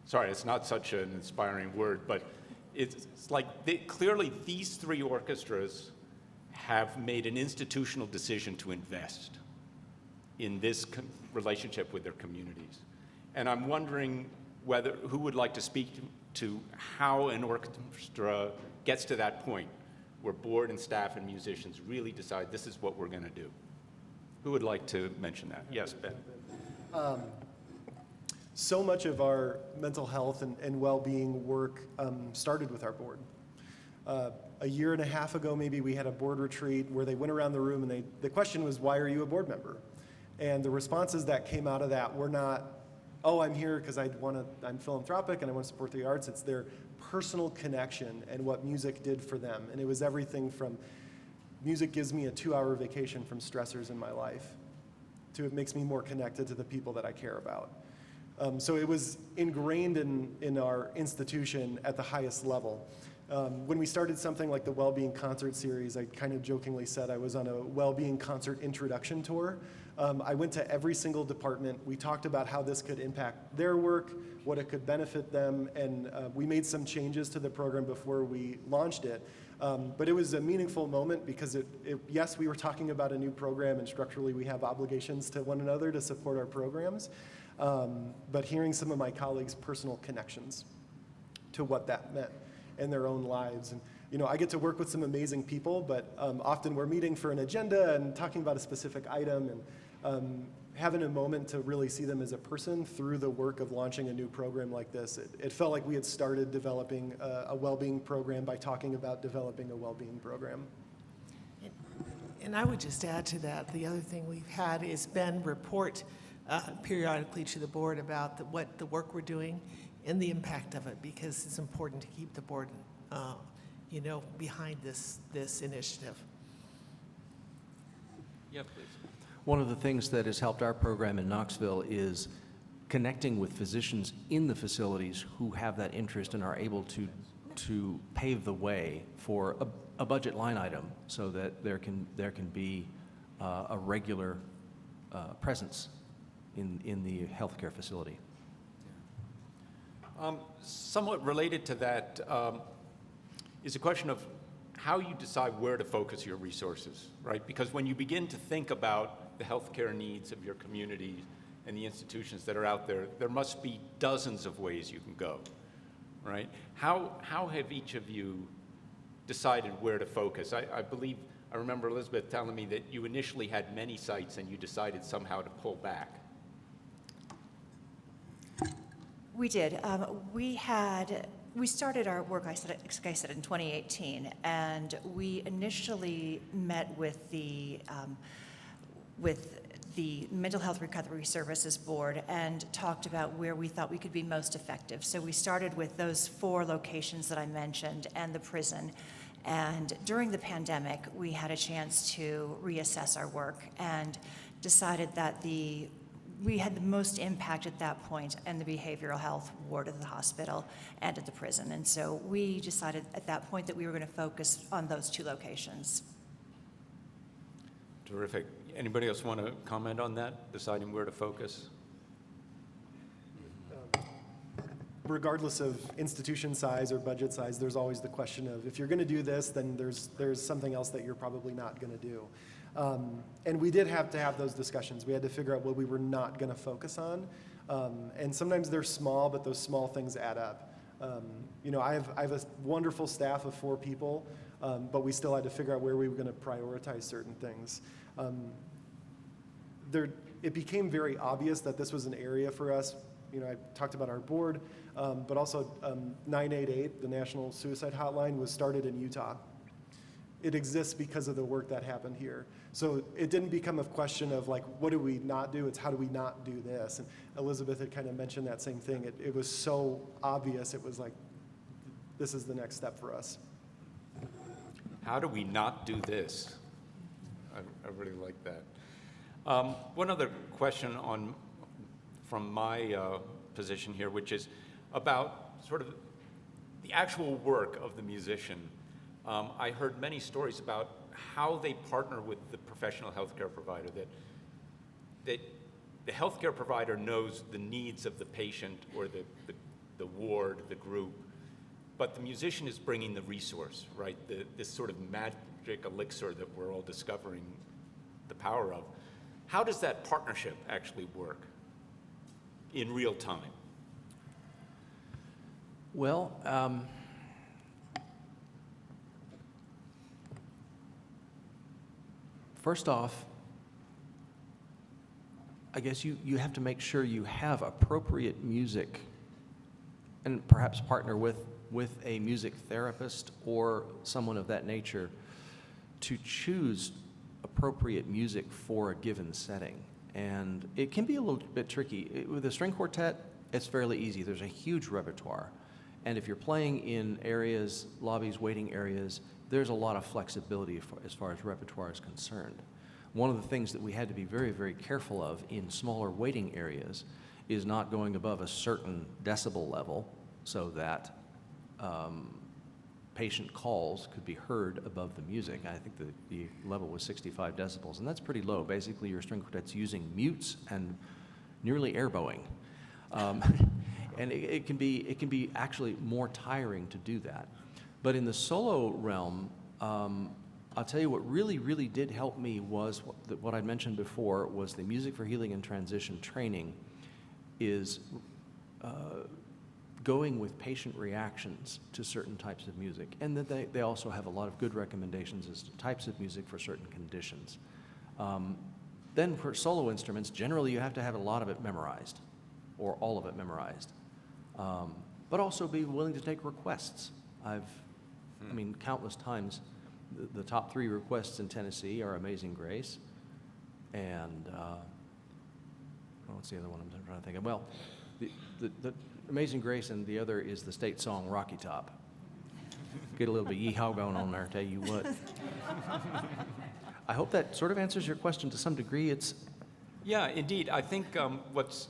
Sorry, it's not such an inspiring word, but it's like clearly these three orchestras have made an institutional decision to invest in this relationship with their communities. And I'm wondering who would like to speak to how an orchestra gets to that point where board and staff and musicians really decide this is what we're going to do. Who would like to mention that? Yes, Ben. So much of our mental health and well-being work started with our board. A year and a half ago, maybe, we had a board retreat where they went around the room and the question was, why are you a board member? And the responses that came out of that were not, oh, I'm here because I'm philanthropic and I want to support the arts. It's their personal connection and what music did for them. And it was everything from music gives me a 2-hour vacation from stressors in my life to it makes me more connected to the people that I care about. So it was ingrained in our institution at the highest level. When we started something like the Wellbeing Concert Series, I kind of jokingly said I was on a Wellbeing Concert introduction tour. I went to every single department. We talked about how this could impact their work, what it could benefit them, and we made some changes to the program before we launched it. But it was a meaningful moment because yes, we were talking about a new program, and structurally we have obligations to one another to support our programs, but hearing some of my colleagues' personal connections to what that meant in their own lives. And I get to work with some amazing people, but often we're meeting for an agenda and talking about a specific item, and having a moment to really see them as a person through the work of launching a new program like this. It felt like we had started developing a well-being program by talking about developing a well-being program. And I would just add to that, the other thing we've had is Ben report periodically to the board about what the work we're doing and the impact of it, because it's important to keep the board behind this initiative. Yeah, please. One of the things that has helped our program in Knoxville is connecting with physicians in the facilities who have that interest and are able to pave the way for a budget line item so that there can be a regular presence in the healthcare facility. Somewhat related to that is a question of how you decide where to focus your resources, right? Because when you begin to think about the healthcare needs of your community and the institutions that are out there, there must be dozens of ways you can go, right? How have each of you decided where to focus? I remember Elizabeth telling me that you initially had many sites and you decided somehow to pull back. We did. We started our work, like I said, in 2018, and we initially met with the Mental Health Recovery Services Board and talked about where we thought we could be most effective. So we started with those 4 locations that I mentioned and the prison. And during the pandemic, we had a chance to reassess our work and decided that we had the most impact at that point in the behavioral health ward of the hospital and at the prison. And so we decided at that point that we were going to focus on those 2 locations. Terrific. Anybody else want to comment on that, deciding where to focus? Regardless of institution size or budget size, there's always the question of, if you're going to do this, then there's something else that you're probably not going to do. And we did have to have those discussions. We had to figure out what we were not going to focus on. And sometimes they're small, but those small things add up. I have a wonderful staff of 4 people, but we still had to figure out where we were going to prioritize certain things. It became very obvious that this was an area for us. I talked about our board, but also 988, the National Suicide Hotline, was started in Utah. It exists because of the work that happened here. So it didn't become a question of like, what do we not do? It's how do we not do this? And Elizabeth had kind of mentioned that same thing. It was so obvious. It was like, this is the next step for us. How do we not do this? I really like that. One other question from my position here, which is about sort of the actual work of the musician. I heard many stories about how they partner with the professional healthcare provider, that the healthcare provider knows the needs of the patient or the ward, the group, but the musician is bringing the resource, right? This sort of magic elixir that we're all discovering the power of. How does that partnership actually work in real time? Well, first off, I guess you have to make sure you have appropriate music and perhaps partner with with a music therapist or someone of that nature to choose appropriate music for a given setting. And it can be a little bit tricky. With a string quartet, it's fairly easy. There's a huge repertoire. And if you're playing in areas, lobbies, waiting areas, there's a lot of flexibility as far as repertoire is concerned. One of the things that we had to be very, very careful of in smaller waiting areas is not going above a certain decibel level so that patient calls could be heard above the music. I think the level was 65 decibels, and that's pretty low. Basically, your string quartet's using mutes and nearly airbowing. And it can be actually more tiring to do that. But in the solo realm, I'll tell you what really, really did help me was what I mentioned before was the Music for Healing and Transition training is going with patient reactions to certain types of music. And that they also have a lot of good recommendations as to types of music for certain conditions. Then for solo instruments, generally you have to have a lot of it memorized or all of it memorized. But also be willing to take requests. I mean, countless times, the top 3 requests in Tennessee are Amazing Grace, and what's the other one I'm trying to think of? Well, the Amazing Grace, and the other is the state song Rocky Top. Get a little bit yeehaw going on there, tell you what. I hope that sort of answers your question to some degree. Yeah, indeed. I think what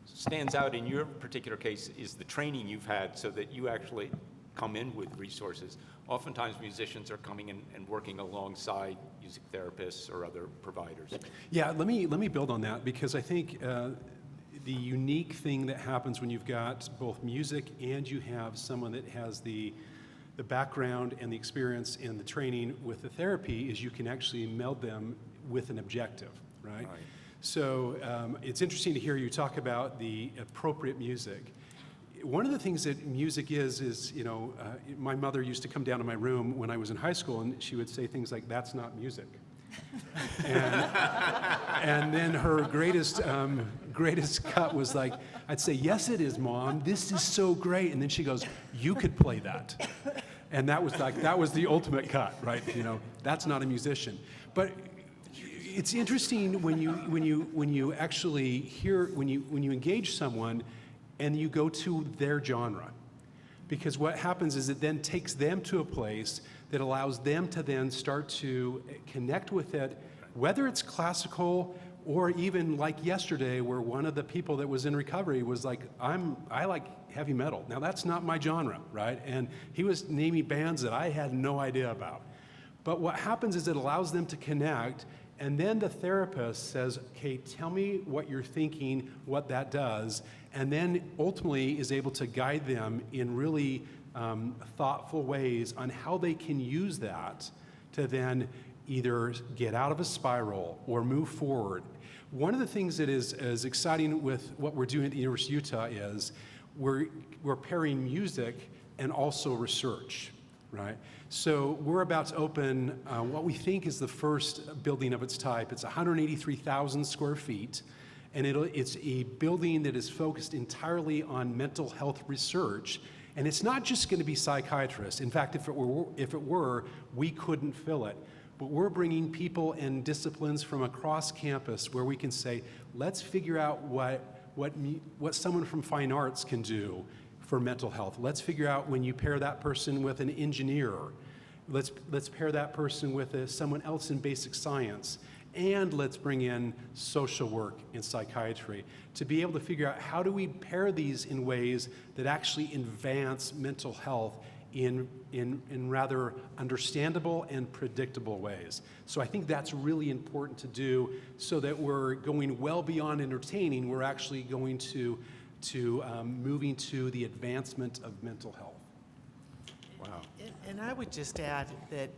stands out in your particular case is the training you've had so that you actually come in with resources. Oftentimes musicians are coming in and working alongside music therapists or other providers. Yeah, let me build on that, because I think the unique thing that happens when you've got both music and you have someone that has the background and the experience and the training with the therapy is you can actually meld them with an objective, right? So it's interesting to hear you talk about the appropriate music. One of the things that music is my mother used to come down to my room when I was in high school, and she would say things like, "That's not music." and then her greatest cut was like, I'd say, "Yes, it is, Mom. This is so great." And then she goes, "You could play that." And that was the ultimate cut, right? That's not a musician. But it's interesting when you actually hear when you engage someone and you go to their genre, because what happens is it then takes them to a place that allows them to then start to connect with it, whether it's classical or even like yesterday, where one of the people that was in recovery was like, I like heavy metal. Now that's not my genre, right? And he was naming bands that I had no idea about. But what happens is it allows them to connect, and then the therapist says, "Okay, tell me what you're thinking, what that does," and then ultimately is able to guide them in really thoughtful ways on how they can use that to then either get out of a spiral or move forward. One of the things that is exciting with what we're doing at the University of Utah is we're pairing music and also research, right? So we're about to open what we think is the first building of its type. It's 183,000 square feet, and it's a building that is focused entirely on mental health research. And it's not just going to be psychiatrists. In fact, if it were, we couldn't fill it. But we're bringing people and disciplines from across campus where we can say, let's figure out what someone from fine arts can do for mental health. Let's figure out when you pair that person with an engineer. Let's pair that person with someone else in basic science. And let's bring in social work and psychiatry to be able to figure out how do we pair these in ways that actually advance mental health in rather understandable and predictable ways. So I think that's really important to do so that we're going well beyond entertaining. We're actually going to moving to the advancement of mental health. Wow. And I would just add that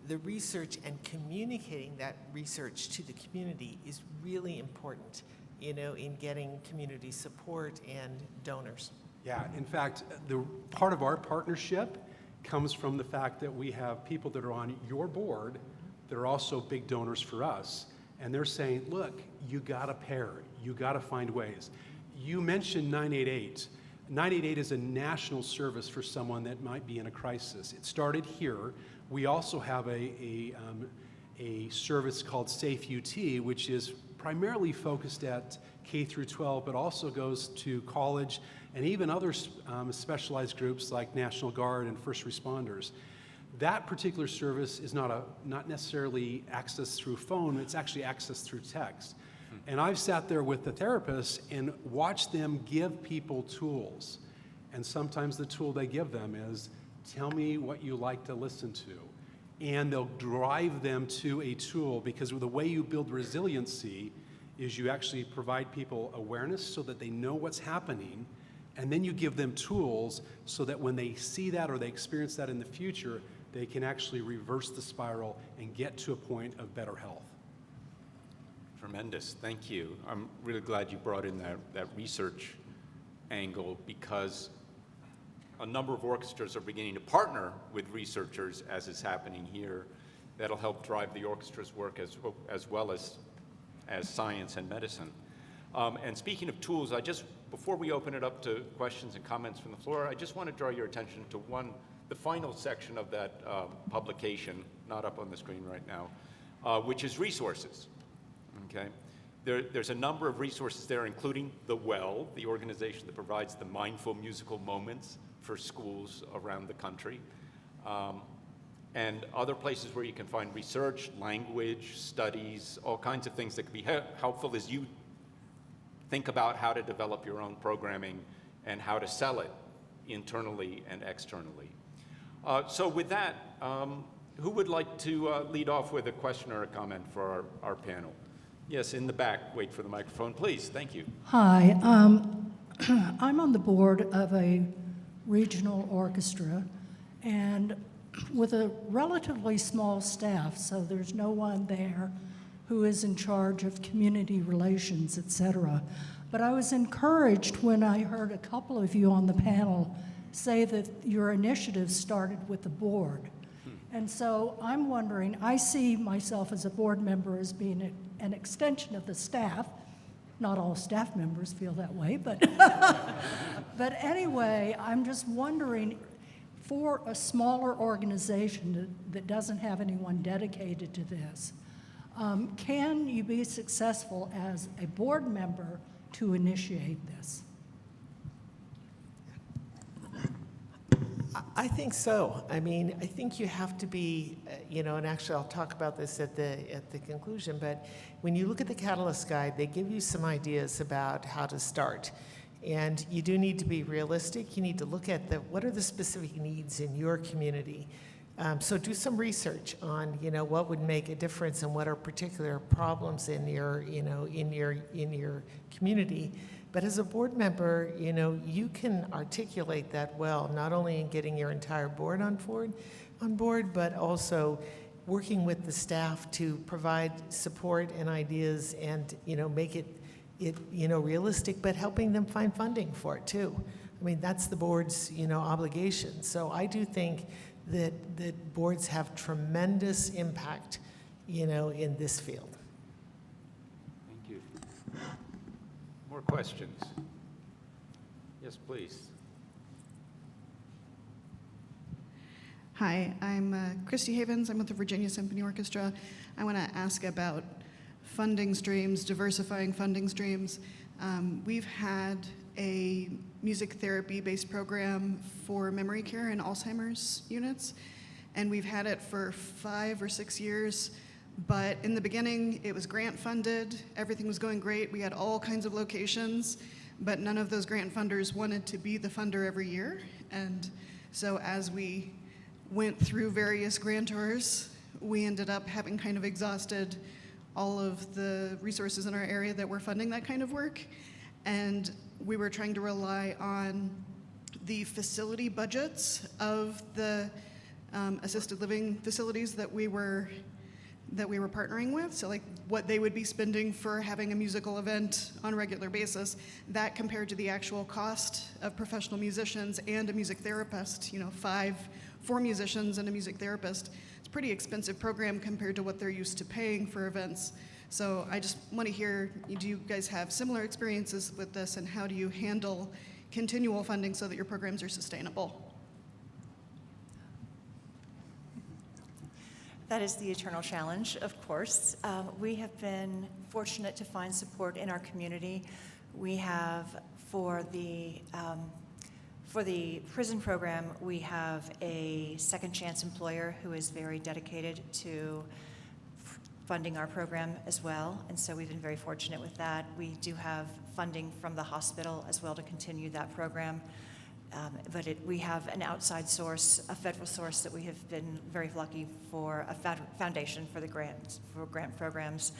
the research and communicating that research to the community is really important, in getting community support and donors. Yeah, in fact, the part of our partnership comes from the fact that we have people that are on your board that are also big donors for us. And they're saying, look, you gotta pair, you gotta find ways. You mentioned 988. 988 is a national service for someone that might be in a crisis. It started here. We also have a service called Safe UT, which is primarily focused at K through 12, but also goes to college and even other specialized groups like National Guard and first responders. That particular service is not necessarily accessed through phone, it's actually accessed through text. And I've sat there with the therapists and watched them give people tools. And sometimes the tool they give them is, tell me what you like to listen to. And they'll drive them to a tool, because the way you build resiliency is you actually provide people awareness so that they know what's happening, and then you give them tools so that when they see that or they experience that in the future, they can actually reverse the spiral and get to a point of better health. Tremendous, thank you. I'm really glad you brought in that research angle, because a number of orchestras are beginning to partner with researchers, as is happening here. That'll help drive the orchestra's work as well as science and medicine. And speaking of tools, before we open it up to questions and comments from the floor, I just want to draw your attention to the final section of that publication, not up on the screen right now, which is resources. Okay, there's a number of resources there, including The Well, the organization that provides the mindful musical moments for schools around the country, and other places where you can find research, language, studies, all kinds of things that could be helpful as you think about how to develop your own programming and how to sell it internally and externally. So with that, who would like to lead off with a question or a comment for our panel? Yes, in the back. Wait for the microphone, please. Thank you. Hi. I'm on the board of a regional orchestra, and with a relatively small staff, so there's no one there who is in charge of community relations, etc. But I was encouraged when I heard a couple of you on the panel say that your initiative started with the board. And so I'm wondering, I see myself as a board member as being an extension of the staff. Not all staff members feel that way, but, but anyway, I'm just wondering, for a smaller organization that doesn't have anyone dedicated to this, can you be successful as a board member to initiate this? I think so. I mean, I think you have to be, and actually I'll talk about this at the conclusion, but when you look at the Catalyst Guide, they give you some ideas about how to start. And you do need to be realistic. You need to look at what are the specific needs in your community. So do some research on, what would make a difference and what are particular problems in your community. But as a board member, you can articulate that well, not only in getting your entire board on board, but also working with the staff to provide support and ideas and, make it realistic, but helping them find funding for it too. I mean, that's the board's, obligation. So I do think that boards have tremendous impact, in this field. Thank you. More questions? Yes, please. Hi, I'm Christy Havens. I'm with the Virginia Symphony Orchestra. I want to ask about funding streams, diversifying funding streams. We've had a music therapy-based program for memory care and Alzheimer's units, and we've had it for 5 or 6 years. But in the beginning, it was grant funded. Everything was going great. We had all kinds of locations, but none of those grant funders wanted to be the funder every year. And so as we went through various grantors, we ended up having kind of exhausted all of the resources in our area that were funding that kind of work. And we were trying to rely on the facility budgets of the assisted living facilities that we were partnering with, so like what they would be spending for having a musical event on a regular basis, that compared to the actual cost of professional musicians and a music therapist, 4 musicians and a music therapist. It's a pretty expensive program compared to what they're used to paying for events. So I just want to hear, do you guys have similar experiences with this, and how do you handle continual funding so that your programs are sustainable? That is the eternal challenge, of course. We have been fortunate to find support in our community. We have, for the prison program, we have a second chance employer who is very dedicated to funding our program as well, and so we've been very fortunate with that. We do have funding from the hospital as well to continue that program. But we have an outside source, a federal source that we have been very lucky for, a foundation for the grant programs.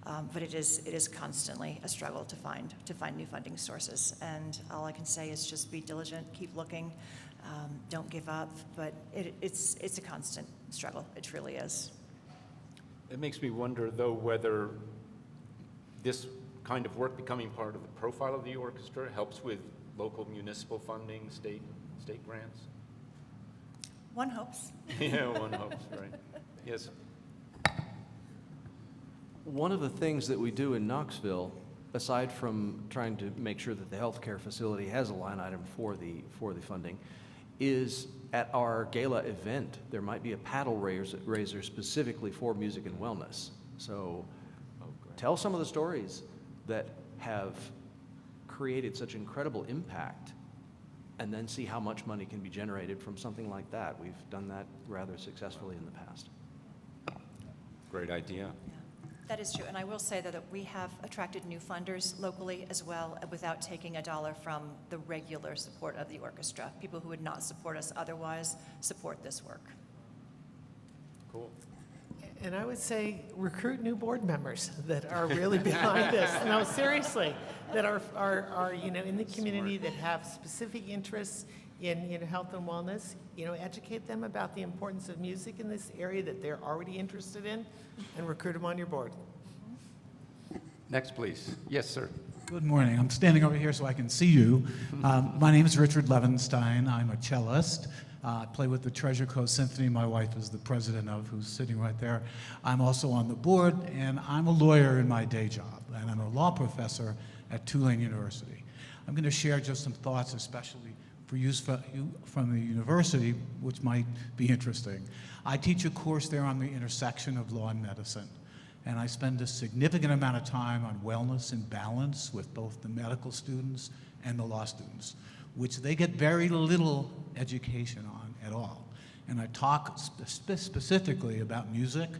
But it is constantly a struggle to find new funding sources. And all I can say is just be diligent, keep looking, don't give up. But it's a constant struggle. It truly is. It makes me wonder, though, whether this kind of work becoming part of the profile of the orchestra helps with local municipal funding, state grants? One hopes. Yeah, one hopes, right. Yes. One of the things that we do in Knoxville, aside from trying to make sure that the healthcare facility has a line item for the funding, is at our gala event, there might be a paddle raiser specifically for music and wellness. So tell some of the stories that have created such incredible impact, and then see how much money can be generated from something like that. We've done that rather successfully in the past. Great idea. That is true, and I will say that we have attracted new funders locally as well without taking a dollar from the regular support of the orchestra. People who would not support us otherwise support this work. Cool. And I would say recruit new board members that are really behind this. No, seriously, that are in the community that have specific interests in health and wellness. Educate them about the importance of music in this area that they're already interested in, and recruit them on your board. Next, please. Yes, sir. Good morning. I'm standing over here so I can see you. My name is Richard Levenstein. I'm a cellist. I play with the Treasure Coast Symphony. My wife is the president of, who's sitting right there. I'm also on the board, and I'm a lawyer in my day job, and I'm a law professor at Tulane University. I'm going to share just some thoughts, especially for you from the university, which might be interesting. I teach a course there on the intersection of law and medicine, and I spend a significant amount of time on wellness and balance with both the medical students and the law students, which they get very little education on at all. And I talk specifically about music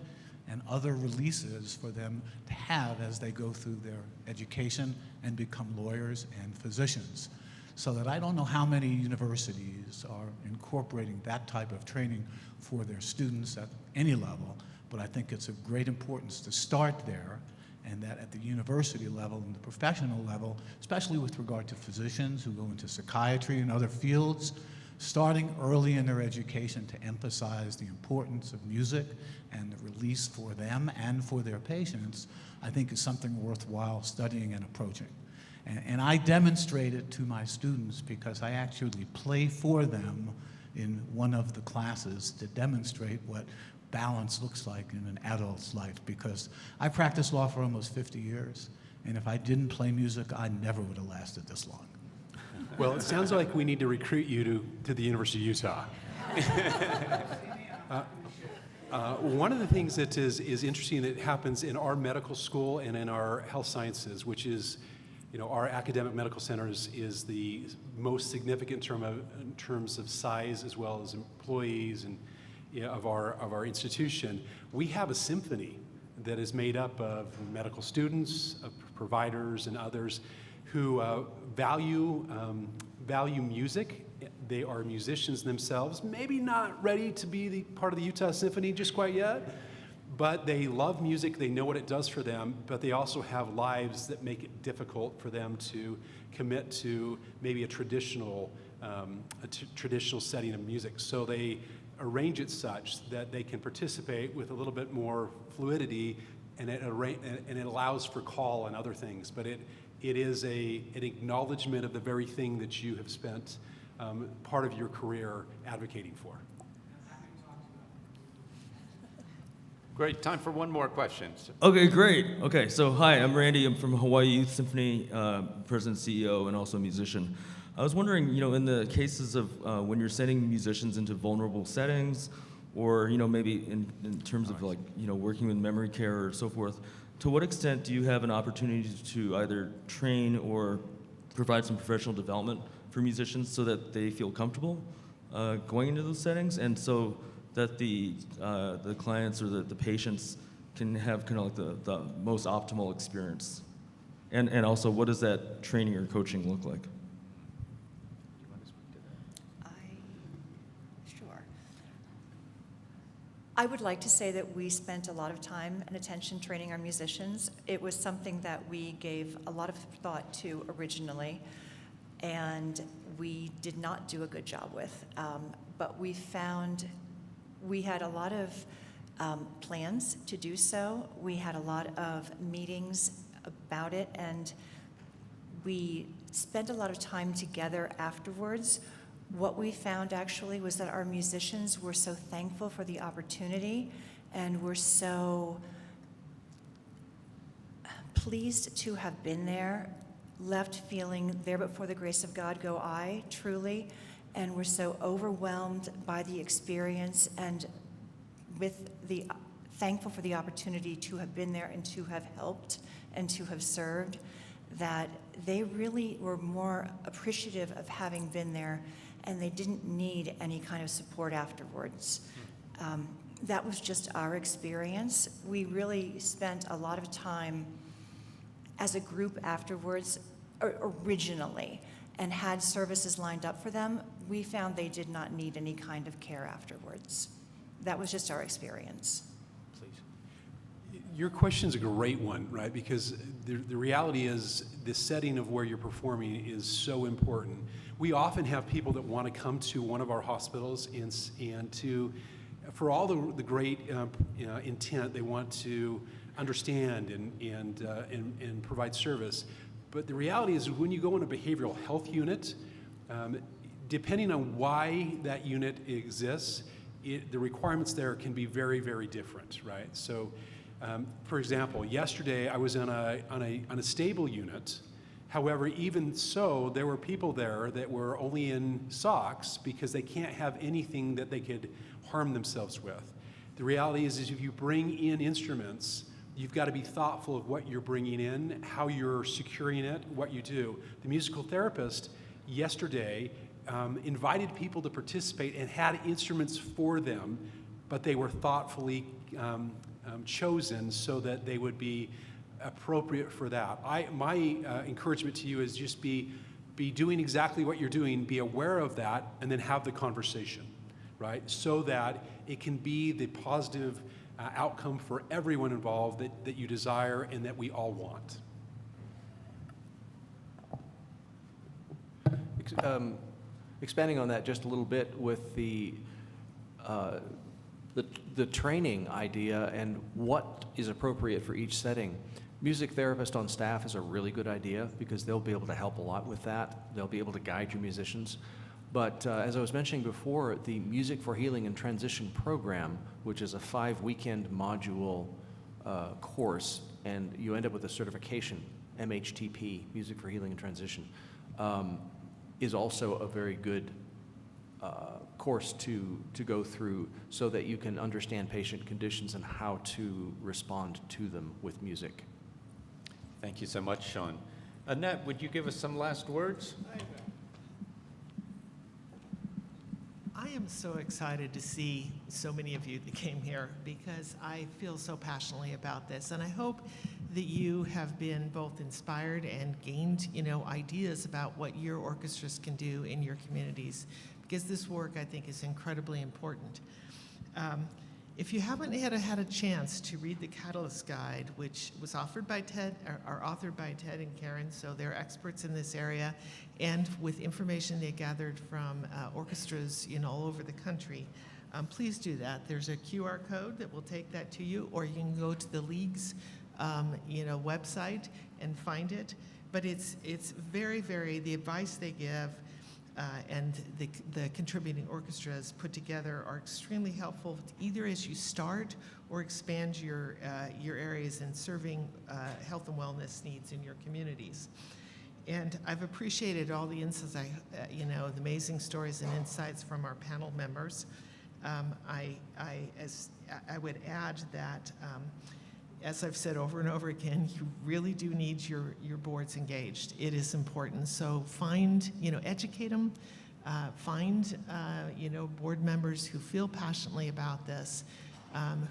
and other releases for them to have as they go through their education and become lawyers and physicians. So that I don't know how many universities are incorporating that type of training for their students at any level, but I think it's of great importance to start there, and that at the university level and the professional level, especially with regard to physicians who go into psychiatry and other fields, starting early in their education to emphasize the importance of music and the release for them and for their patients, I think is something worthwhile studying and approaching. And I demonstrate it to my students because I actually play for them in one of the classes to demonstrate what balance looks like in an adult's life, because I practiced law for almost 50 years, and if I didn't play music, I never would have lasted this long. Well, it sounds like we need to recruit you to the University of Utah. One of the things that is interesting that happens in our medical school and in our health sciences, which is, our academic medical centers is the most significant in terms of size as well as employees and of our institution. We have a symphony that is made up of medical students, of providers, and others who value music. They are musicians themselves, maybe not ready to be the part of the Utah Symphony just quite yet, but they love music, they know what it does for them, but they also have lives that make it difficult for them to commit to maybe a traditional setting of music. So they arrange it such that they can participate with a little bit more fluidity, and it allows for call and other things, but it is an acknowledgement of the very thing that you have spent part of your career advocating for. Great. Time for one more question. Okay, great. Okay, so hi, I'm Randy. I'm from Hawaii Youth Symphony, president, CEO, and also musician. I was wondering, in the cases of when you're sending musicians into vulnerable settings, or maybe in terms of working with memory care or so forth, to what extent do you have an opportunity to either train or provide some professional development for musicians so that they feel comfortable going into those settings, and so that the clients or the patients can have kind of like the most optimal experience? And also, what does that training or coaching look like? Sure. I would like to say that we spent a lot of time and attention training our musicians. It was something that we gave a lot of thought to originally, and we did not do a good job with. But we found we had a lot of plans to do so. We had a lot of meetings about it, and we spent a lot of time together afterwards. What we found actually was that our musicians were so thankful for the opportunity and were so pleased to have been there, left feeling there but for the grace of God go I, truly, and were so overwhelmed by the experience and with the thankful for the opportunity to have been there and to have helped and to have served, that they really were more appreciative of having been there, and they didn't need any kind of support afterwards. That was just our experience. We really spent a lot of time as a group afterwards, originally, and had services lined up for them. We found they did not need any kind of care afterwards. That was just our experience. Your question's a great one, right? Because the reality is the setting of where you're performing is so important. We often have people that want to come to one of our hospitals and to, for all the great intent, they want to understand and provide service. But the reality is when you go in a behavioral health unit, depending on why that unit exists, the requirements there can be very, very different, right? So, for example, yesterday I was on a stable unit. However, even so, there were people there that were only in socks because they can't have anything that they could harm themselves with. The reality is if you bring in instruments, you've got to be thoughtful of what you're bringing in, how you're securing it, what you do. The musical therapist yesterday invited people to participate and had instruments for them, but they were thoughtfully chosen so that they would be appropriate for that. My encouragement to you is just be doing exactly what you're doing, be aware of that, and then have the conversation, right? So that it can be the positive outcome for everyone involved that you desire and that we all want. Expanding on that just a little bit with the training idea and what is appropriate for each setting. Music therapist on staff is a really good idea because they'll be able to help a lot with that. They'll be able to guide your musicians. But as I was mentioning before, the Music for Healing and Transition program, which is a 5-weekend module course, and you end up with a certification, MHTP, Music for Healing and Transition, is also a very good course to go through so that you can understand patient conditions and how to respond to them with music. Thank you so much, Sean. Annette, would you give us some last words? I am so excited to see so many of you that came here because I feel so passionately about this, and I hope that you have been both inspired and gained, ideas about what your orchestras can do in your communities, because this work, I think, is incredibly important. If you haven't had a chance to read the Catalyst Guide, which was authored by Ted and Karen, so they're experts in this area, and with information they gathered from orchestras all over the country, please do that. There's a QR code that will take that to you, or you can go to the League's website and find it. But it's very, very, the advice they give and the contributing orchestras put together are extremely helpful, either as you start or expand your areas in serving health and wellness needs in your communities. And I've appreciated all the insights, the amazing stories and insights from our panel members. I would add that, as I've said over and over again, you really do need your boards engaged. It is important. So find, educate them. Find, board members who feel passionately about this,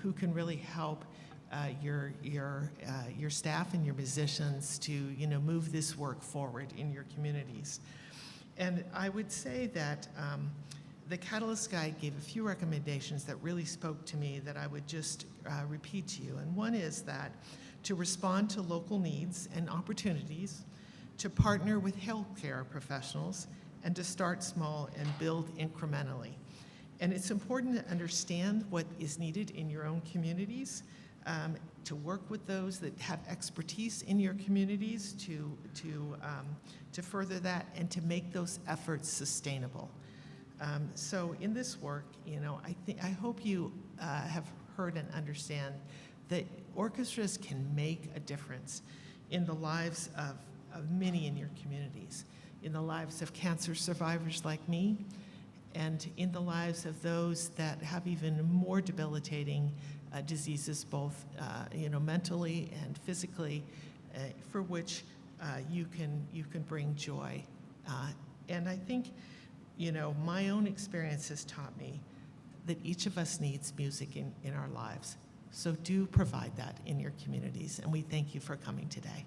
who can really help your staff and your musicians to, move this work forward in your communities. And I would say that the Catalyst Guide gave a few recommendations that really spoke to me that I would just repeat to you. And one is that to respond to local needs and opportunities, to partner with healthcare professionals, and to start small and build incrementally. And it's important to understand what is needed in your own communities, to work with those that have expertise in your communities to further that and to make those efforts sustainable. So in this work, I hope you have heard and understand that orchestras can make a difference in the lives of many in your communities, in the lives of cancer survivors like me, and in the lives of those that have even more debilitating diseases, both mentally and physically, for which you can bring joy. And I think, my own experience has taught me that each of us needs music in our lives. So do provide that in your communities, and we thank you for coming today.